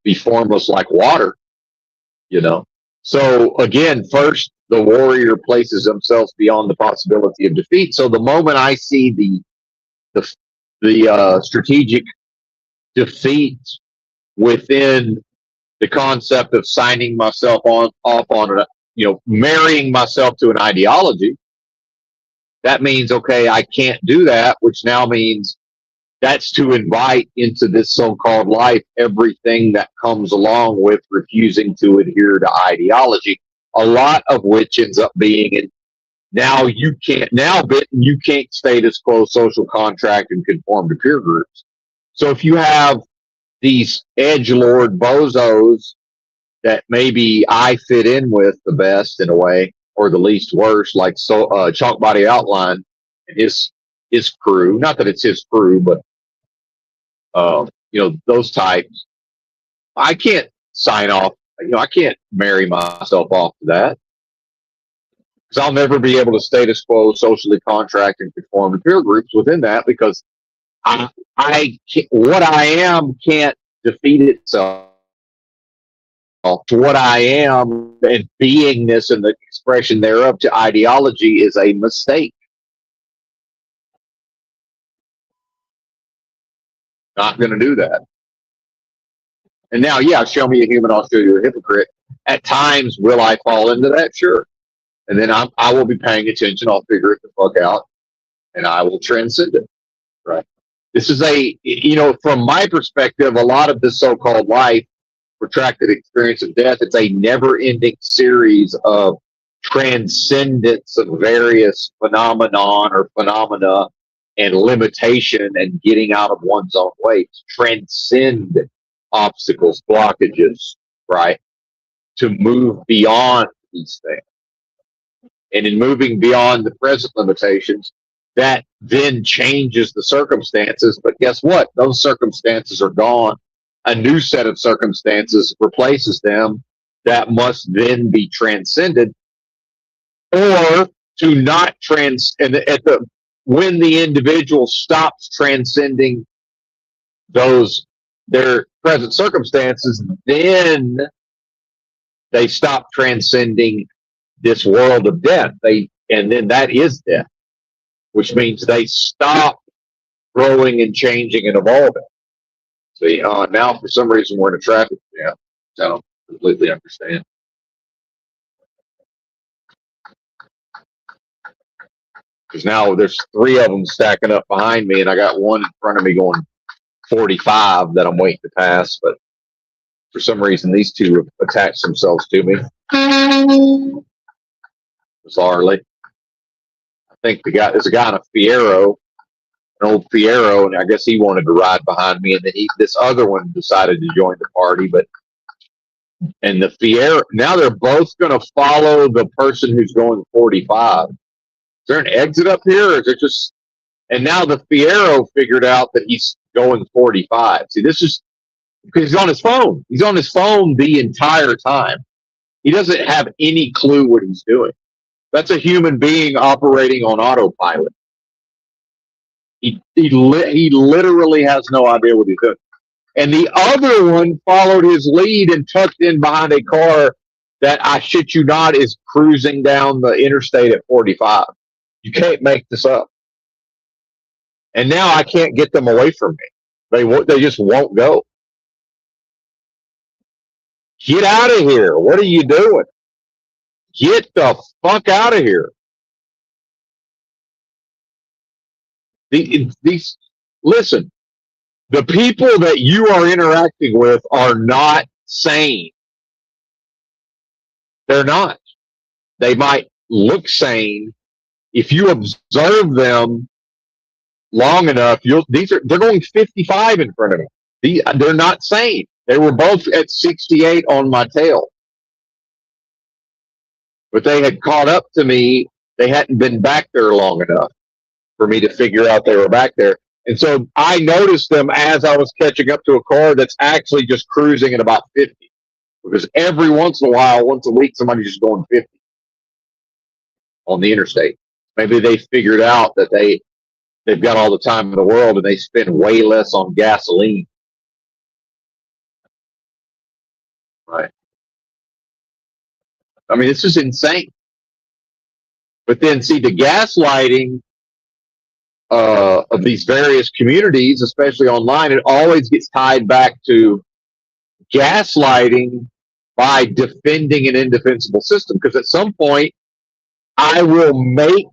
be formless like water, So again, first the warrior places themselves beyond the possibility of defeat. So the moment I see the strategic defeat within the concept of signing myself off on marrying myself to an ideology, that means, okay, I can't do that, which now means that's to invite into this so-called life everything that comes along with refusing to adhere to ideology, a lot of which ends up being you can't status quo social contract and conform to peer groups. So if you have these edgelord bozos that maybe I fit in with the best in a way, or the least worst, like Chalk Body Outline and his crew. Not that it's his crew, but those types. I can't sign off. I can't marry myself off to that, because I'll never be able to status quo, socially contract, and conform to peer groups within that, because what I am can't defeat itself. To what I am and beingness and the expression thereof to ideology is a mistake. Not going to do that. And now, yeah, show me a human, I'll show you a hypocrite. At times, will I fall into that? Sure. And then I will be paying attention. I'll figure it the fuck out, and I will transcend it. Right. This is from my perspective, a lot of this so-called life, protracted experience of death, it's a never-ending series of transcendence of various phenomenon or phenomena and limitation and getting out of one's own way, to transcend obstacles, blockages, right? To move beyond these things. And in moving beyond the present limitations, that then changes the circumstances. But guess what? Those circumstances are gone. A new set of circumstances replaces them that must then be transcended, or to not and when the individual stops transcending their present circumstances, then they stop transcending this world of death. And then that is death, which means they stop growing and changing and evolving. See, now for some reason we're in a traffic jam. I don't completely understand. Because now there's 3 of them stacking up behind me, and I got one in front of me going 45 that I'm waiting to pass. But for some reason, these 2 have attached themselves to me. Bizarrely. I think there's a guy in a Fiero, an old Fiero, and I guess he wanted to ride behind me, and then this other one decided to join the party. And the Fiero, now they're both going to follow the person who's going 45. Is there an exit up here, or is it just? And now the Fiero figured out that he's going 45. See, this is because he's on his phone. He's on his phone the entire time. He doesn't have any clue what he's doing. That's a human being operating on autopilot. He literally has no idea what he's doing. And the other one followed his lead and tucked in behind a car that, I shit you not, is cruising down the interstate at 45. You can't make this up. And now I can't get them away from me. They just won't go. Get out of here. What are you doing? Get the fuck out of here. Listen, the people that you are interacting with are not sane. They're not. They might look sane. If you observe them long enough, they're going 55 in front of me. They're not sane. They were both at 68 on my tail. But they had caught up to me. They hadn't been back there long enough for me to figure out they were back there. And so I noticed them as I was catching up to a car that's actually just cruising at about 50. Because every once in a while, once a week, somebody's just going 50 on the interstate. Maybe they figured out that they've got all the time in the world and they spend way less on gasoline. Right. I mean, it's just insane. But then, see, the gaslighting of these various communities, especially online, it always gets tied back to gaslighting by defending an indefensible system. Because at some point, I will make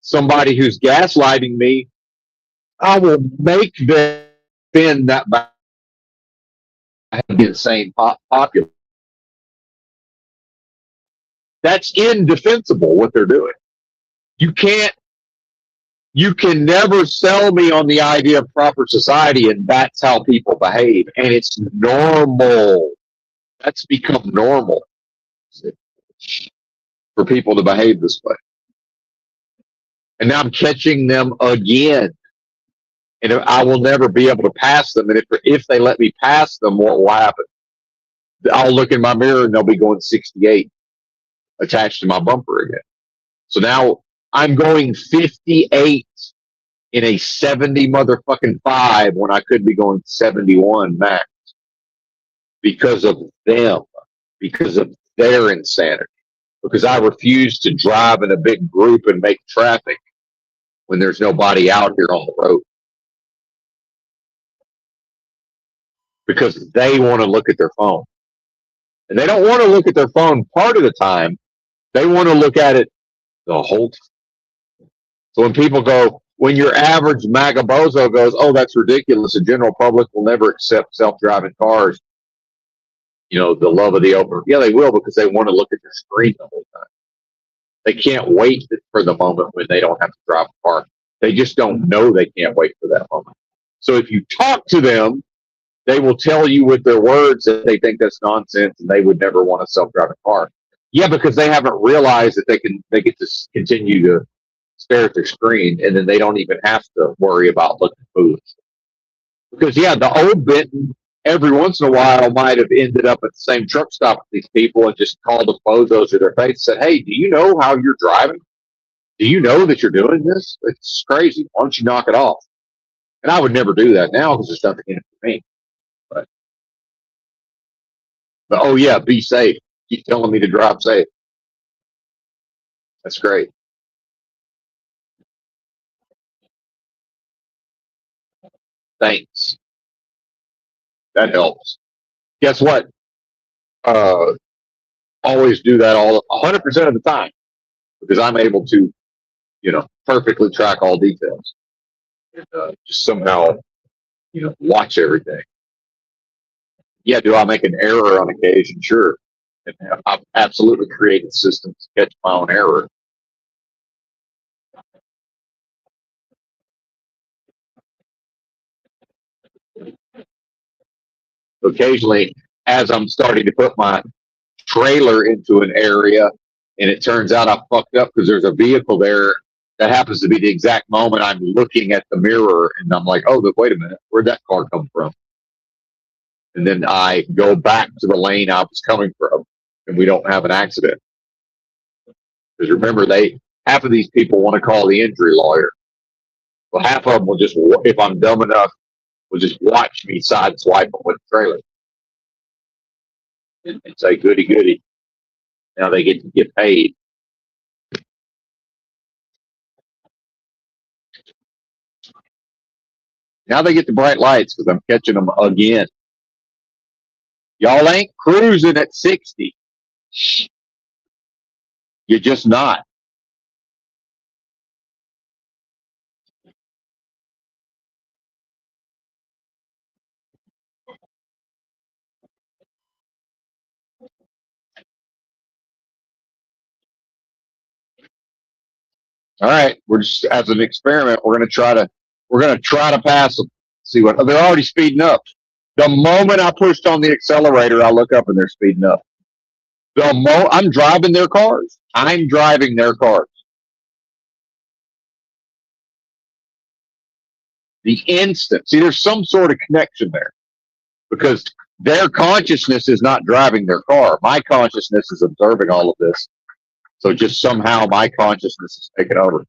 somebody who's gaslighting me, I will make them defend that by the insane popular. That's indefensible what they're doing. You can never sell me on the idea of proper society, and that's how people behave. And it's normal. That's become normal for people to behave this way. And now I'm catching them again. And I will never be able to pass them. And if they let me pass them, what will happen? I'll look in my mirror and they'll be going 68 attached to my bumper again. So now I'm going 58 in a 70 motherfucking 5 when I could be going 71 max because of them, because of their insanity, because I refuse to drive in a big group and make traffic when there's nobody out here on the road. Because they want to look at their phone. And they don't want to look at their phone part of the time. They want to look at it the whole time. So when people go, when your average magabozo goes, oh, that's ridiculous, the general public will never accept self-driving cars, you know, the love of the open. Yeah, they will, because they want to look at their screen the whole time. They can't wait for the moment when they don't have to drive a car. They just don't know they can't wait for that moment. So if you talk to them, they will tell you with their words that they think that's nonsense and they would never want a self-driving car. Yeah, because they haven't realized that they get to continue to stare at their screen, and then they don't even have to worry about looking foolish. Because yeah, the old Benton every once in a while might have ended up at the same truck stop with these people and just called the photos to their face and said, "Hey, do you know how you're driving? Do you know that you're doing this? It's crazy. Why don't you knock it off?" And I would never do that now because there's nothing in it for me. But, oh yeah, be safe. Keep telling me to drive safe. That's great. Thanks. That helps. Guess what? Uh, Always do that 100% of the time because I'm able to, perfectly track all details and just somehow, watch everything. Yeah, do I make an error on occasion? Sure. And I've absolutely created systems to catch my own error. Occasionally, as I'm starting to put my trailer into an area and it turns out I fucked up because there's a vehicle there that happens to be the exact moment I'm looking at the mirror and I'm like, oh, wait a minute, where'd that car come from? And then I go back to the lane I was coming from and we don't have an accident. Because remember, half of these people want to call the injury lawyer. Well, half of them will just, if I'm dumb enough, will just watch me sideswipe them with the trailer and say, goody, goody. Now they get to get paid. Now they get the bright lights because I'm catching them again. Y'all ain't cruising at 60. You're just not. All right, we're just as an experiment. We're gonna try to pass them. See what they're already speeding up. The moment I pushed on the accelerator, I look up and they're speeding up. I'm driving their cars. I'm driving their cars. The instant. See, there's some sort of connection there because their consciousness is not driving their car. My consciousness is observing all of this. So just somehow my consciousness is taking over.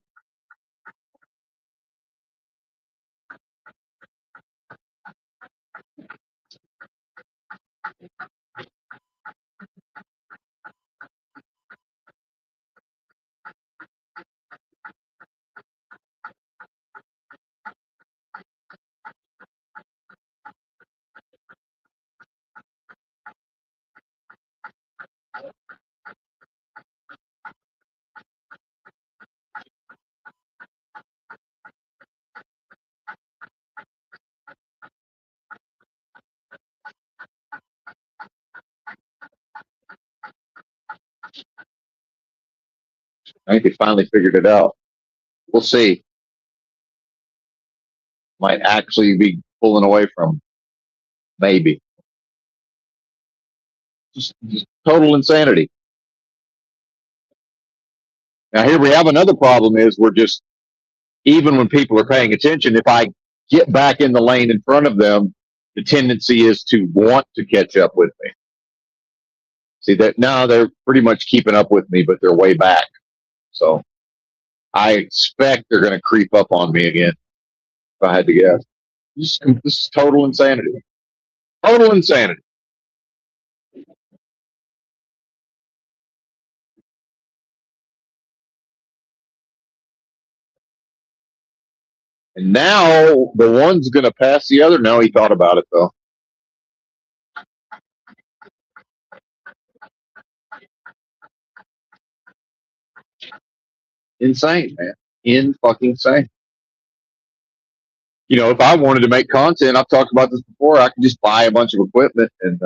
I think they finally figured it out. We'll see. Might actually be pulling away from. Maybe. Just total insanity. Now here we have another problem is we're just, even when people are paying attention, if I get back in the lane in front of them, the tendency is to want to catch up with me. See that now they're pretty much keeping up with me, but they're way back. So I expect they're going to creep up on me again. If I had to guess, this is total insanity. Total insanity. And now the one's going to pass the other. No, he thought about it though. Insane, man. Fucking insane. If I wanted to make content, I've talked about this before. I could just buy a bunch of equipment and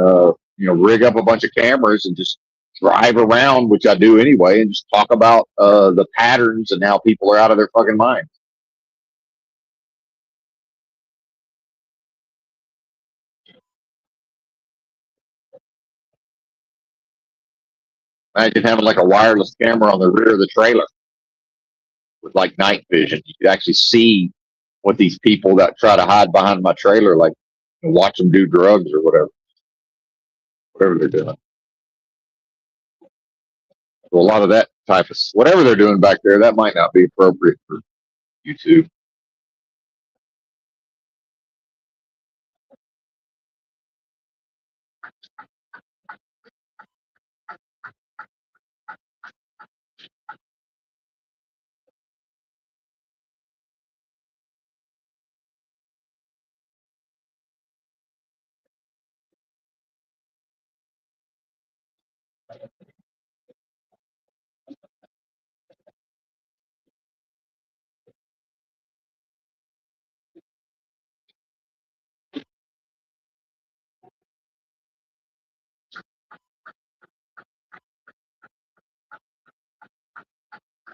rig up a bunch of cameras and just drive around, which I do anyway, and just talk about the patterns and how people are out of their fucking minds. Imagine having like a wireless camera on the rear of the trailer with like night vision. You could actually see what these people that try to hide behind my trailer, like watch them do drugs or whatever they're doing. So a lot of that type of whatever they're doing back there, that might not be appropriate for YouTube.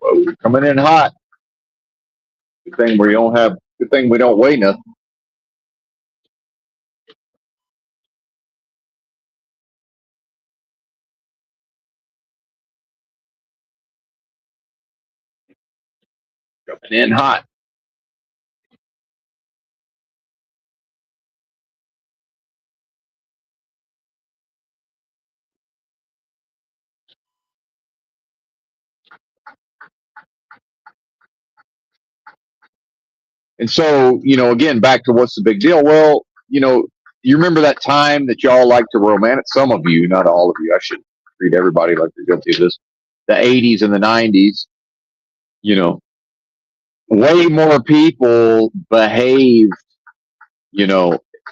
Well, we're coming in hot. Good thing we don't have. Good thing we don't weigh nothing. Coming in hot. And so, again, back to what's the big deal? Well, you remember that time that y'all like to romance? Some of you, not all of you. I should treat everybody like they're guilty of this. The 80s and the 90s, way more people behaved,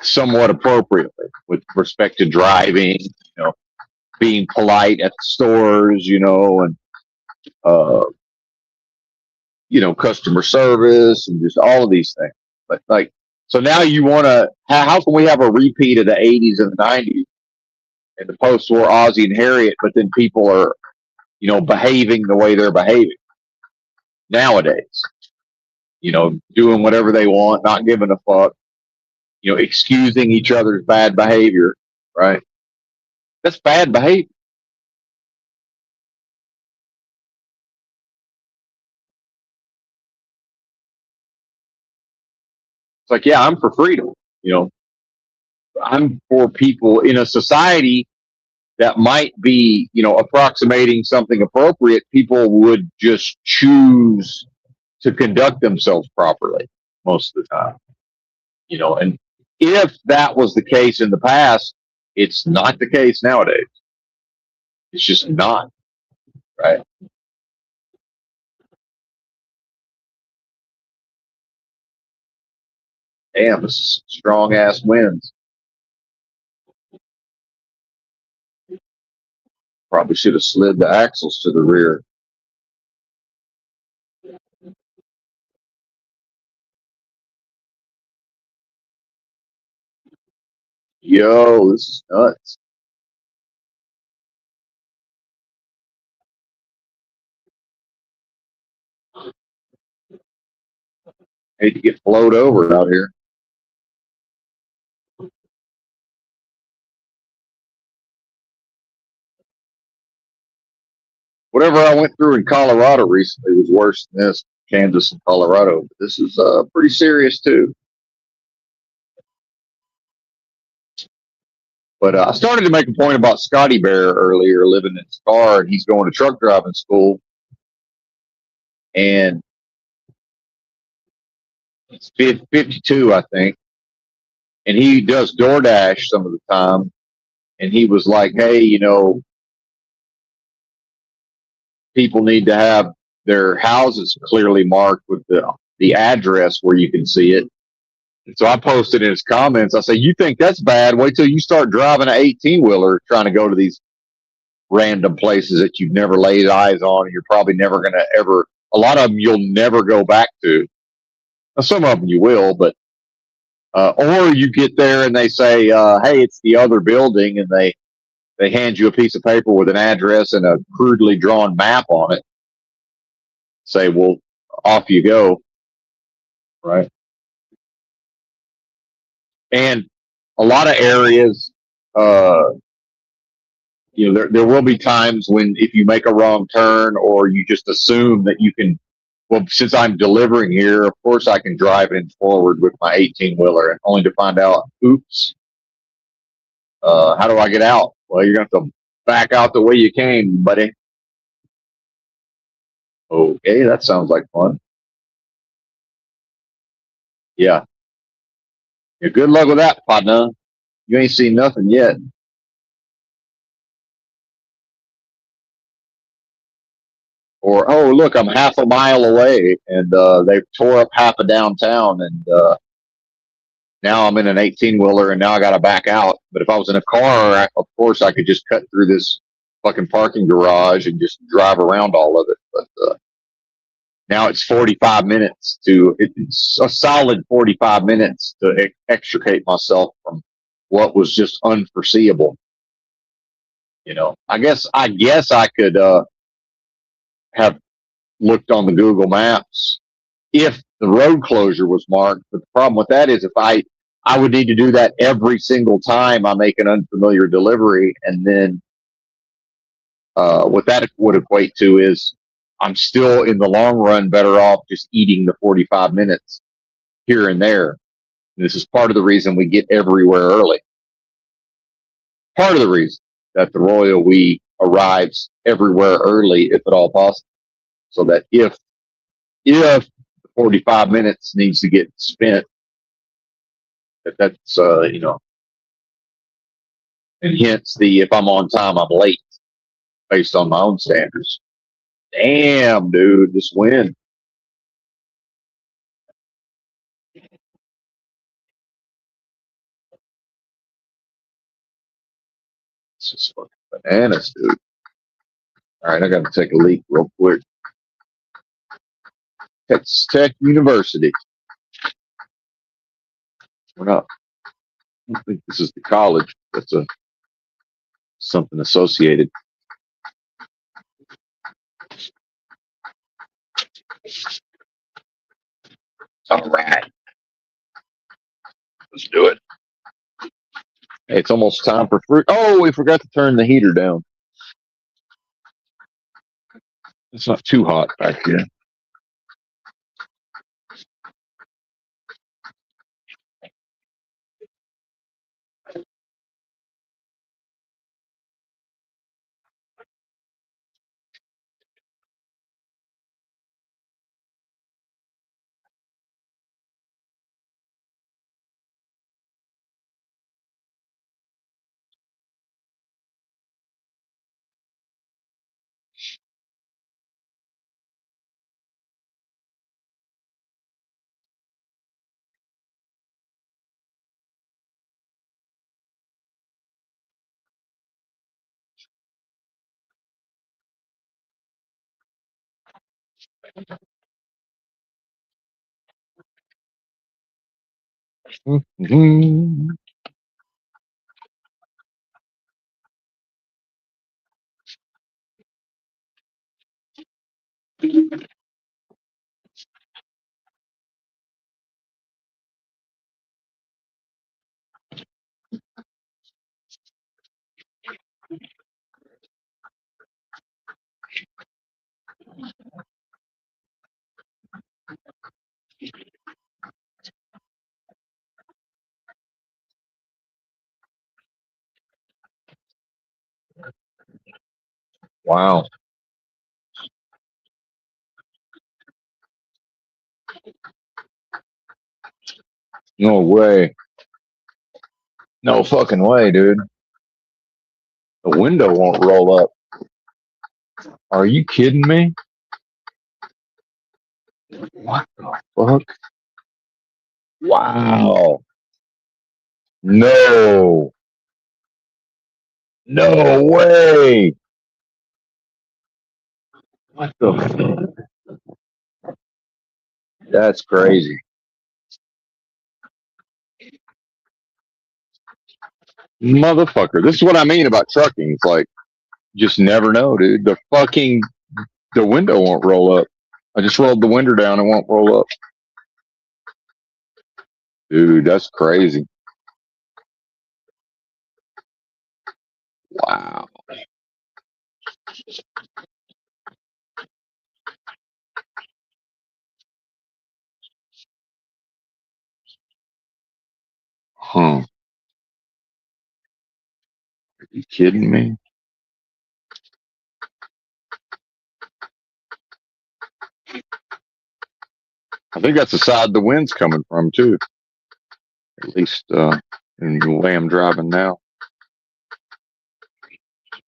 somewhat appropriately with respect to driving, being polite at the stores, and customer service and just all of these things. But so now you want to, how can we have a repeat of the 80s and the 90s and the post-war Ozzie and Harriet, but then people are, behaving the way they're behaving nowadays, doing whatever they want, not giving a fuck, excusing each other's bad behavior, right? That's bad behavior. It's like, yeah, I'm for freedom. I'm for people in a society that might be, approximating something appropriate. People would just choose to conduct themselves properly most of the time, and if that was the case in the past, it's not the case nowadays. It's just not, right? Damn, this is strong ass winds. Probably should have slid the axles to the rear. Yo, this is nuts. Hate to get flowed over out here. Whatever I went through in Colorado recently was worse than this. Kansas and Colorado, but this is pretty serious too. But I started to make a point about Scotty Bear earlier, living in his car, and he's going to truck driving school, and he's 52, I think, and he does DoorDash some of the time. And he was like, "Hey, people need to have their houses clearly marked with the address where you can see it." And so I posted in his comments, I say, "You think that's bad? Wait till you start driving an 18-wheeler trying to go to these random places that you've never laid eyes on. And you're probably never going to ever, a lot of them you'll never go back to. Now, some of them you will, but, or you get there and they say, hey, it's the other building, and they they hand you a piece of paper with an address and a crudely drawn map on it. Say, well, off you go, right? And a lot of areas, there will be times when if you make a wrong turn or you just assume that you can, well, since I'm delivering here, of course I can drive it forward with my 18-wheeler, and only to find out, oops, how do I get out? Well, you're going to have to back out the way you came, buddy. Okay, that sounds like fun. Yeah. Good luck with that, partner. You ain't seen nothing yet. Or, oh, look, I'm half a mile away, and they tore up half of downtown, and now I'm in an 18-wheeler, and now I got to back out. But if I was in a car, of course, I could just cut through this fucking parking garage and just drive around all of it. But now it's 45 minutes it's a solid 45 minutes to extricate myself from what was just unforeseeable. I guess I could have looked on the Google Maps if the road closure was marked. But the problem with that is if I would need to do that every single time I make an unfamiliar delivery, and then what that would equate to is I'm still in the long run better off just eating the 45 minutes here and there. This is part of the reason we get everywhere early. Part of the reason that the Royal We arrives everywhere early, if at all possible, so that if 45 minutes needs to get spent, that's and hence the if I'm on time, I'm late based on my own standards. Damn, dude, this win. This is fucking bananas, dude. All right, I got to take a leak real quick. Texas Tech University. We're not. I don't think this is the college. That's something associated. All right, let's do it. Hey, it's almost time for fruit. Oh, we forgot to turn the heater down. It's not too hot back here. Mm-hmm. Wow. No way. No fucking way, dude. The window won't roll up. Are you kidding me? What the fuck? Wow. No. No way. What the fuck? That's crazy. Motherfucker. This is what I mean about trucking. It's like, just never know, dude. The window won't roll up. I just rolled the window down. It won't roll up. Dude, that's crazy. Wow. Huh. Are you kidding me? I think that's the side the wind's coming from, too. At least in the way I'm driving now.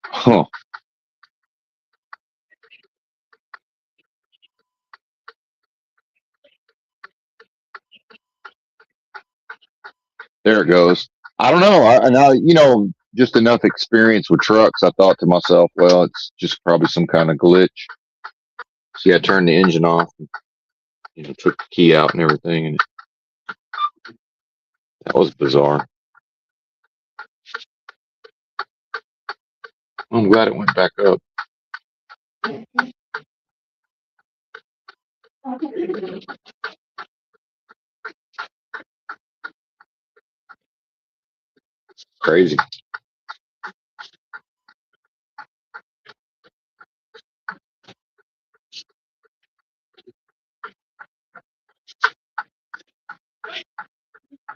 Huh. There it goes. I don't know. Just enough experience with trucks. I thought to myself, well, it's just probably some kind of glitch. So yeah, I turned the engine off, and, took the key out and everything, and that was bizarre. I'm glad it went back up. Crazy.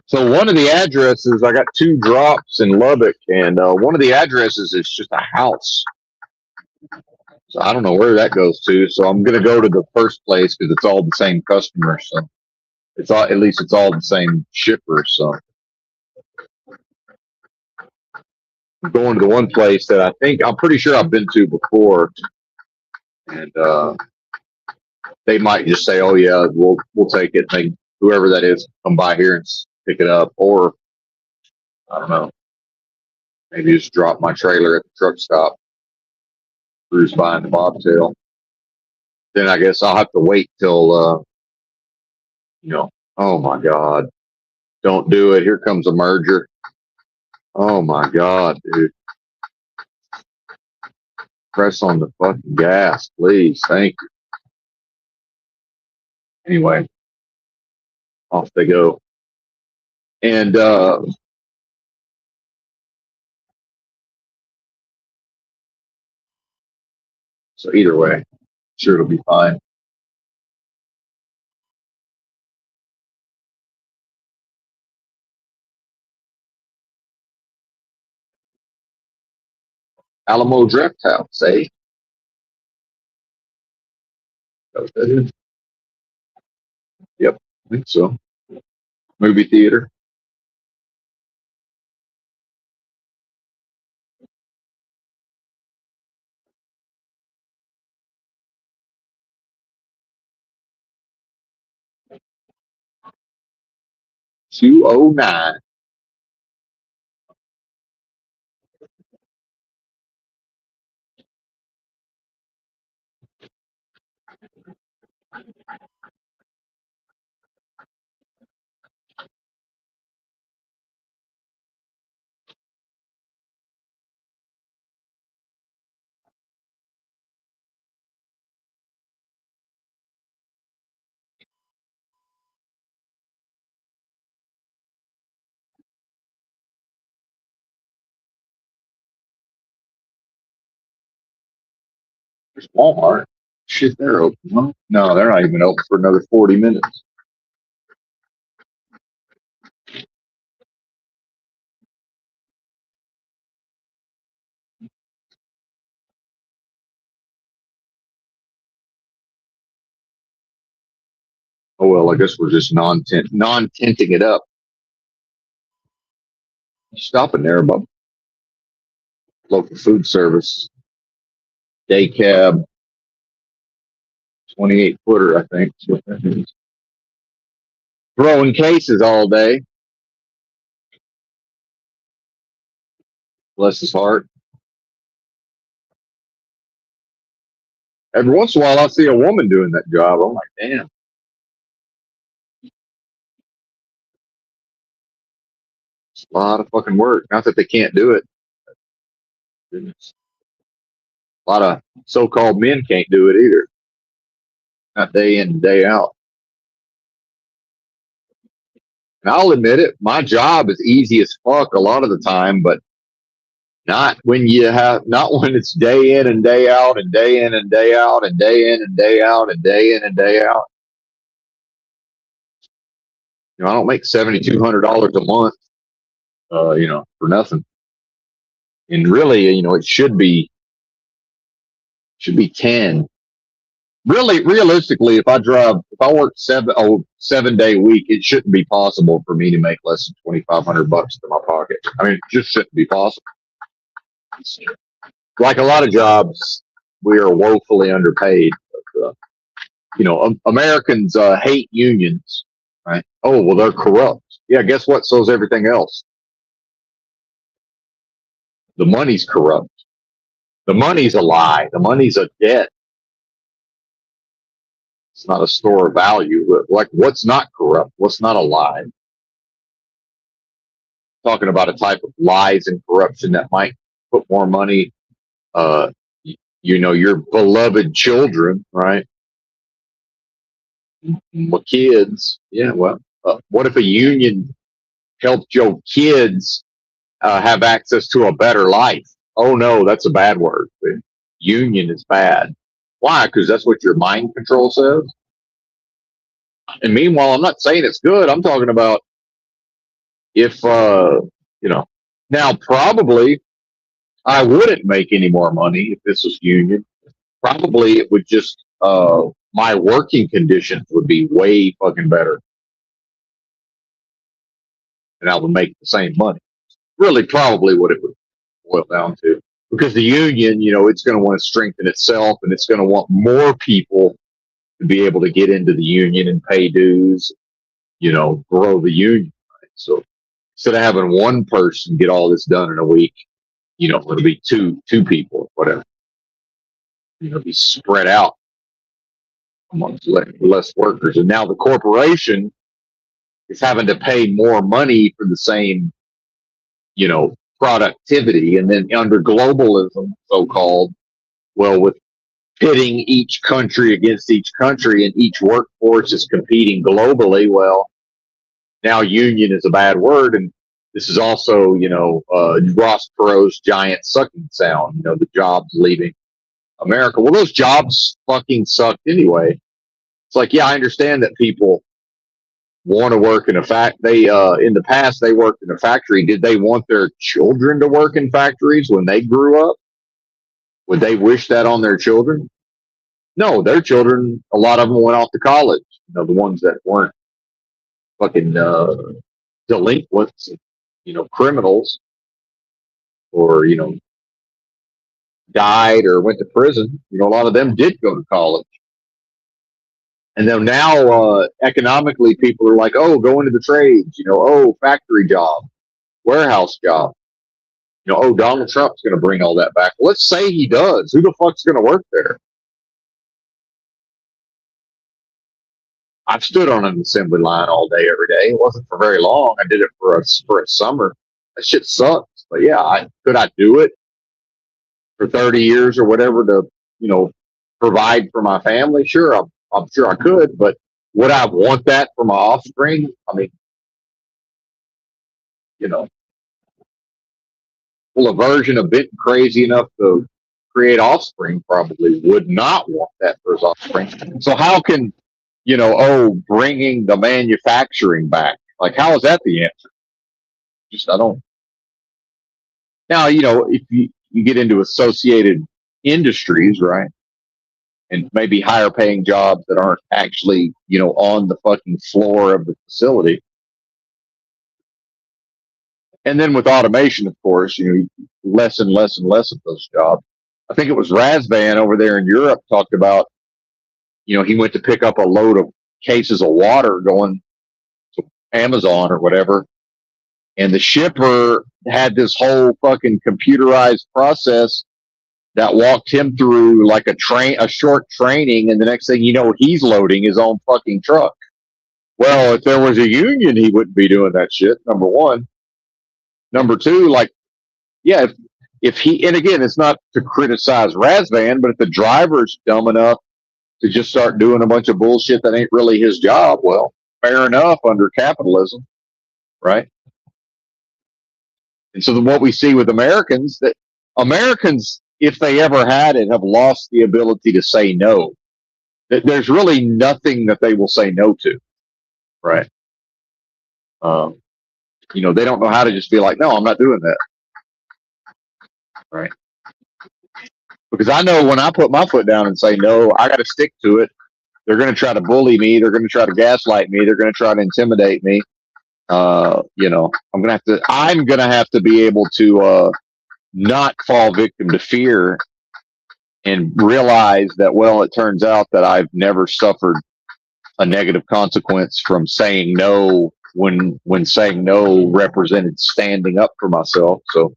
So one of the addresses, I got 2 drops in Lubbock, and one of the addresses is just a house. So I don't know where that goes to. So I'm gonna go to the first place because it's all the same customer. So it's all, at least it's all the same shipper. So I'm going to the one place that I'm pretty sure I've been to before, and they might just say, "Oh yeah, we'll take it." They, whoever that is, come by here and pick it up, or I don't know, maybe just drop my trailer at the truck stop, cruise by in the bobtail. Then I guess I'll have to wait till oh my God, don't do it. Here comes a merger. Oh my God, dude. Press on the fucking gas, please. Thank you. Anyway, off they go. And so either way, sure it'll be fine. Alamo Draft House, eh? That what that is? Yep, I think so. Movie theater. $209. There's Walmart. Shit, they're open. Huh? No, they're not even open for another 40 minutes. Oh well, I guess we're just non-tinting it up. Stopping there about local food service, day cab, 28-footer, I think. Is what that is. Throwing cases all day. Bless his heart. Every once in a while, I see a woman doing that job. I'm like, damn. A lot of fucking work. Not that they can't do it. Goodness. A lot of so-called men can't do it either. Not day in, day out. And I'll admit it, my job is easy as fuck a lot of the time, but not when it's day in and day out and day in and day out and day in and day out and day in and day out. I don't make $7,200 a month, for nothing. And really, it should be 10. Really, realistically, if I work 7-day week, it shouldn't be possible for me to make less than $2,500 in my pocket. I mean, it just shouldn't be possible. Like a lot of jobs, we are woefully underpaid. But, Americans hate unions, right? Oh, well, they're corrupt. Yeah, guess what? So is everything else. The money's corrupt. The money's a lie. The money's a debt. It's not a store of value. Like, what's not corrupt? What's not a lie? Talking about a type of lies and corruption that might put more money, your beloved children, right? My kids. Yeah, well, what if a union helped your kids have access to a better life? Oh, no, that's a bad word. Union is bad. Why? Because that's what your mind control says. And meanwhile, I'm not saying it's good. I'm talking about if, now probably I wouldn't make any more money if this was union. Probably it would just, my working conditions would be way fucking better. And I would make the same money. Really, probably what it would boil down to. Because the union, it's going to want to strengthen itself, and it's going to want more people to be able to get into the union and pay dues, grow the union. Right? So instead of having one person get all this done in a week, it'll be two people, whatever. Be spread out amongst less workers. And now the corporation is having to pay more money for the same, productivity. And then under globalism, so-called, well, with pitting each country against each country and each workforce is competing globally, well, now union is a bad word. And this is also, Ross Perot's giant sucking sound, the jobs leaving America. Well, those jobs fucking sucked anyway. It's like, yeah, I understand that people want to work in a in the past, they worked in a factory. Did they want their children to work in factories when they grew up? Would they wish that on their children? No, their children, a lot of them went off to college. The ones that weren't fucking delinquents, criminals, or, died or went to prison. A lot of them did go to college. And then now, economically, people are like, oh, go into the trades, factory job, warehouse job. Oh, Donald Trump's going to bring all that back. Let's say he does. Who the fuck's going to work there? I've stood on an assembly line all day, every day. It wasn't for very long. I did it for a summer. That shit sucks. But yeah, could I do it for 30 years or whatever to, provide for my family? Sure, I'm sure I could, but would I want that for my offspring? I mean, well, a version of bit crazy enough to create offspring probably would not want that for his offspring. So how can, bringing the manufacturing back, like, how is that the answer? I don't. Now, if you get into associated industries, right? And maybe higher paying jobs that aren't actually, on the fucking floor of the facility. And then with automation, of course, less and less and less of those jobs. I think it was Razvan over there in Europe talked about, he went to pick up a load of cases of water going to Amazon or whatever. And the shipper had this whole fucking computerized process that walked him through like a short training, and the next thing you know, he's loading his own fucking truck. Well, if there was a union, he wouldn't be doing that shit, number one. Number two, like, yeah, if he, and again, it's not to criticize Razvan, but if the driver's dumb enough to just start doing a bunch of bullshit that ain't really his job, well, fair enough under capitalism, right? And so what we see with Americans, that Americans, if they ever had it, have lost the ability to say no. There's really nothing that they will say no to, right? Um, they don't know how to just be like, no, I'm not doing that, right? Because I know when I put my foot down and say no, I got to stick to it. They're going to try to bully me. They're going to try to gaslight me. They're going to try to intimidate me. I'm going to have to be able to not fall victim to fear and realize that, well, it turns out that I've never suffered a negative consequence from saying no when saying no represented standing up for myself. So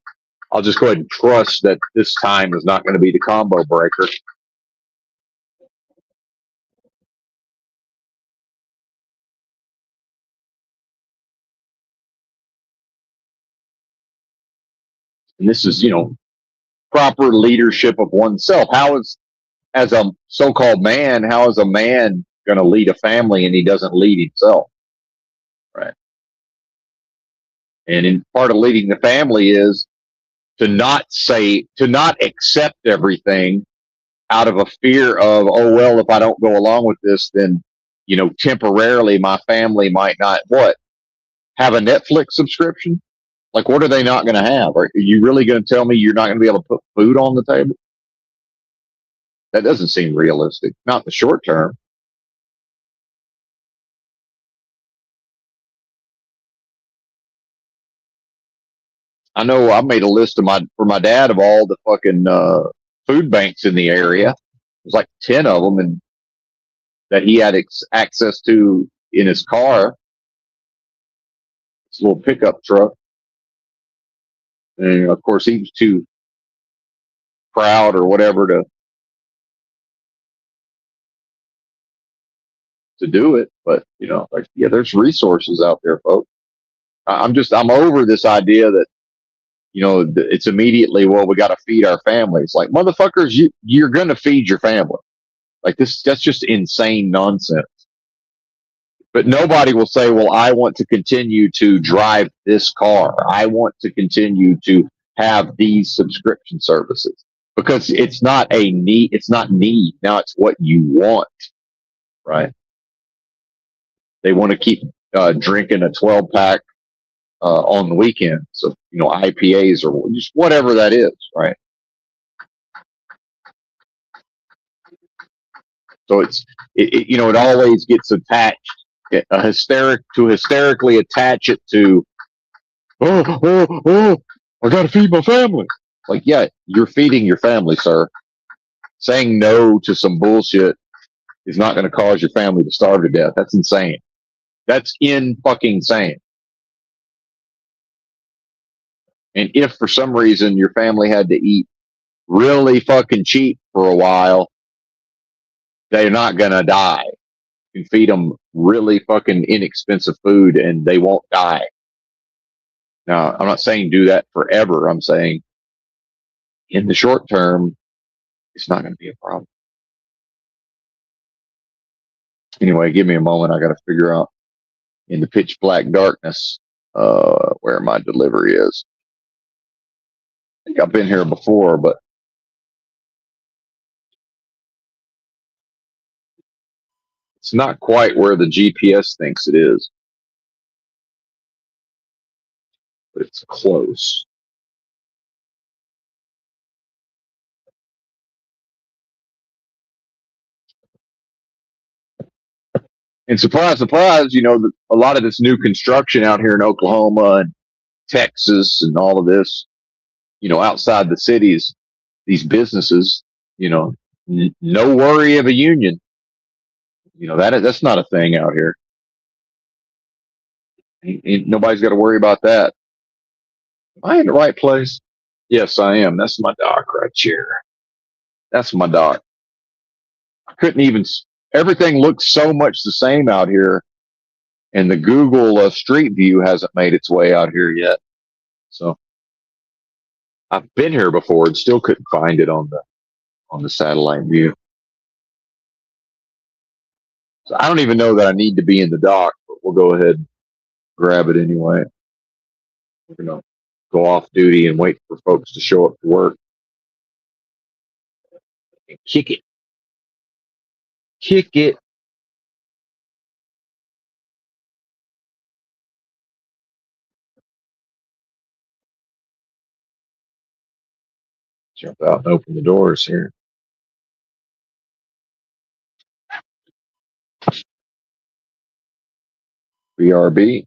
I'll just go ahead and trust that this time is not going to be the combo breaker. And this is, proper leadership of oneself. As a so-called man, how is a man going to lead a family and he doesn't lead himself? Right. And in part of leading the family is to not accept everything out of a fear of, oh, well, if I don't go along with this, then, temporarily my family might not have a Netflix subscription. Like, what are they not going to have? Are you really going to tell me you're not going to be able to put food on the table? That doesn't seem realistic, not in the short term. I know I made a list for my dad of all the fucking food banks in the area. There's like 10 of them, and that he had access to in his car, his little pickup truck. And of course, he was too proud or whatever to do it. But there's resources out there, folks. I'm over this idea that it's immediately, well, we got to feed our families. Like, motherfuckers, you're going to feed your family. Like, that's just insane nonsense. But nobody will say, well, I want to continue to drive this car. I want to continue to have these subscription services, because it's not a need. It's not need. Now it's what you want, right? They want to keep drinking a 12-pack on the weekend. So, IPAs or just whatever that is, right? So it always gets attached, hysterically attach it to, oh, I got to feed my family. Like, yeah, you're feeding your family, sir. Saying no to some bullshit is not going to cause your family to starve to death. That's insane. That's fucking insane. And if for some reason your family had to eat really fucking cheap for a while, they're not going to die. You can feed them really fucking inexpensive food and they won't die. Now, I'm not saying do that forever. I'm saying in the short term, it's not going to be a problem. Anyway, give me a moment. I got to figure out in the pitch black darkness where my delivery is. I think I've been here before, but it's not quite where the GPS thinks it is. But it's close. And surprise, surprise, a lot of this new construction out here in Oklahoma and Texas and all of this, outside the cities, these businesses, no worry of a union. That's not a thing out here. Nobody's got to worry about that. Am I in the right place? Yes, I am. That's my dock right here. That's my dock. I couldn't even, everything looks so much the same out here. And the Google Street View hasn't made its way out here yet. So I've been here before and still couldn't find it on the satellite view. So I don't even know that I need to be in the dock, but we'll go ahead and grab it anyway. We're gonna go off duty and wait for folks to show up to work and kick it. Kick it. Jump out and open the doors here. BRB.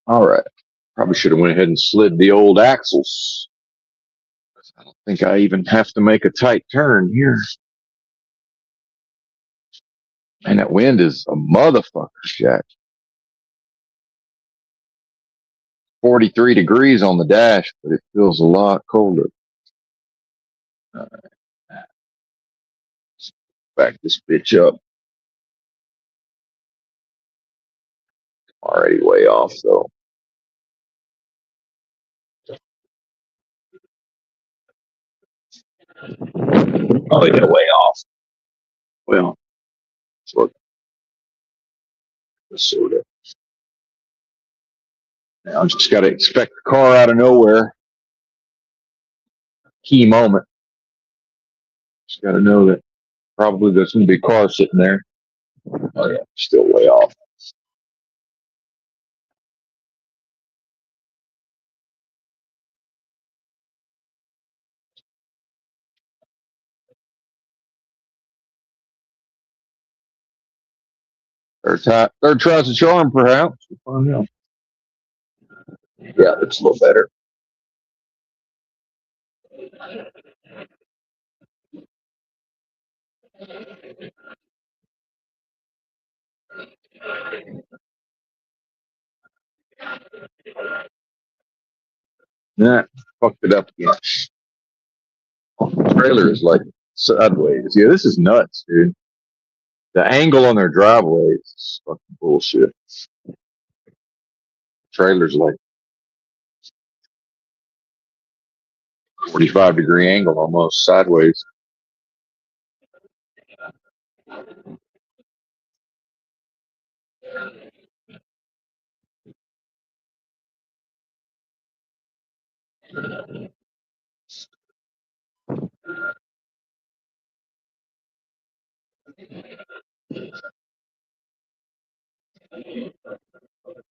All right. Probably should have went ahead and slid the old axles. I don't think I even have to make a tight turn here. Man, that wind is a motherfucker, Jack. 43 degrees on the dash, but it feels a lot colder. All right. Back this bitch up. Already way off, though. Oh, yeah, way off. Well, sort of. Now, I just got to expect the car out of nowhere. Key moment. Just got to know that probably there's going to be a car sitting there. Oh, yeah, still way off. Third tries the charm, perhaps. We'll find out. Yeah, it's a little better. Nah, fucked it up again. The trailer is like sideways. Yeah, this is nuts, dude. The angle on their driveway is fucking bullshit. Trailer's like 45-degree angle almost sideways.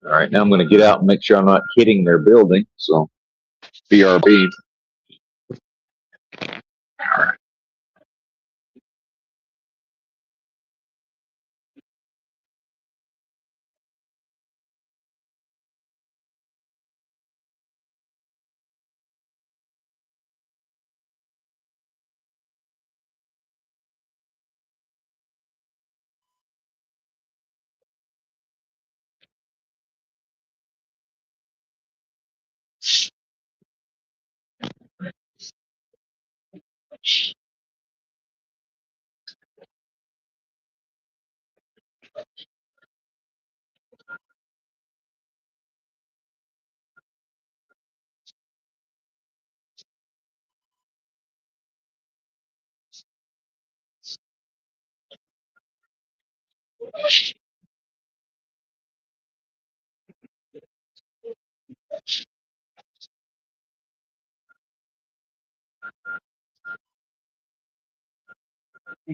All right, now I'm going to get out and make sure I'm not hitting their building. So, BRB.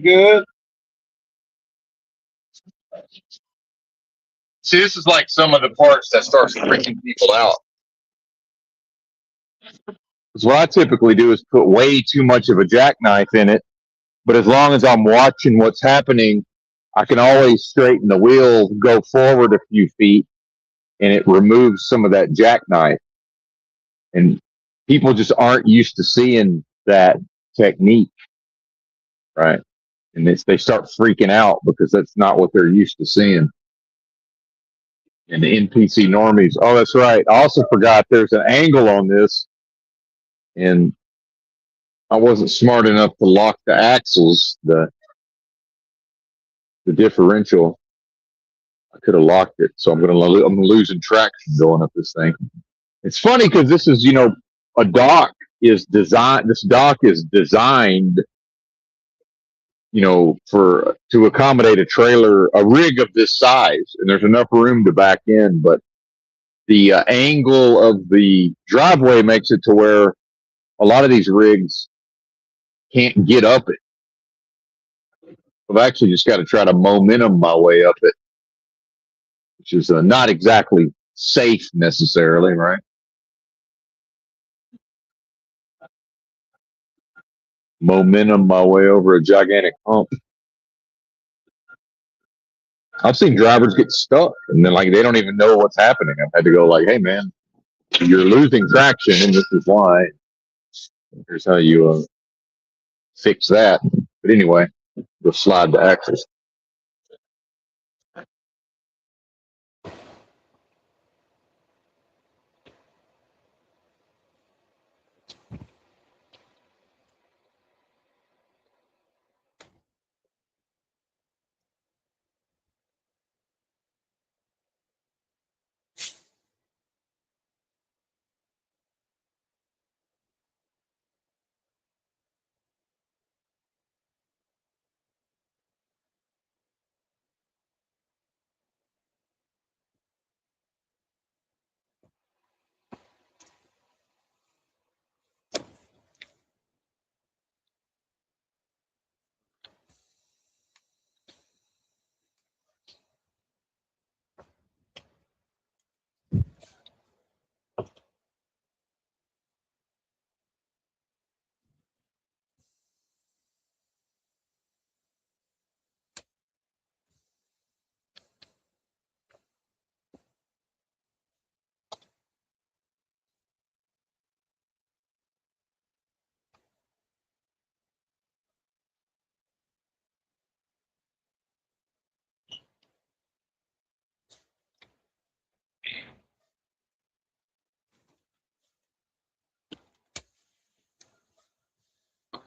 Good. See, this is like some of the parts that starts freaking people out. Because what I typically do is put way too much of a jackknife in it. But as long as I'm watching what's happening, I can always straighten the wheel, go forward a few feet, and it removes some of that jackknife. And people just aren't used to seeing that technique, right? And they start freaking out because that's not what they're used to seeing. And the NPC normies, oh, that's right. I also forgot there's an angle on this, and I wasn't smart enough to lock the axles, the differential. I could have locked it, so I'm losing traction going up this thing. It's funny because this is, a dock is designed. This dock is designed, to accommodate a trailer, a rig of this size, and there's enough room to back in. But the angle of the driveway makes it to where a lot of these rigs can't get up it. I've actually just got to try to momentum my way up it, which is not exactly safe necessarily, right? Momentum my way over a gigantic hump. I've seen drivers get stuck and then they don't even know what's happening. I've had to go hey man, you're losing traction and this is why. Here's how you fix that. But anyway, we'll slide the axles.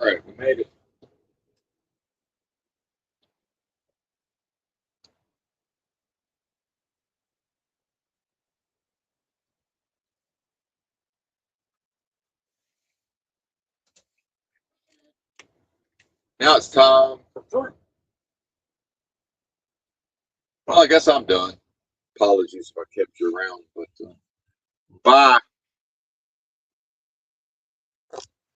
All right, we made it. Now it's time for fruit. Well, I guess I'm done. Apologies if I kept you around, but bye.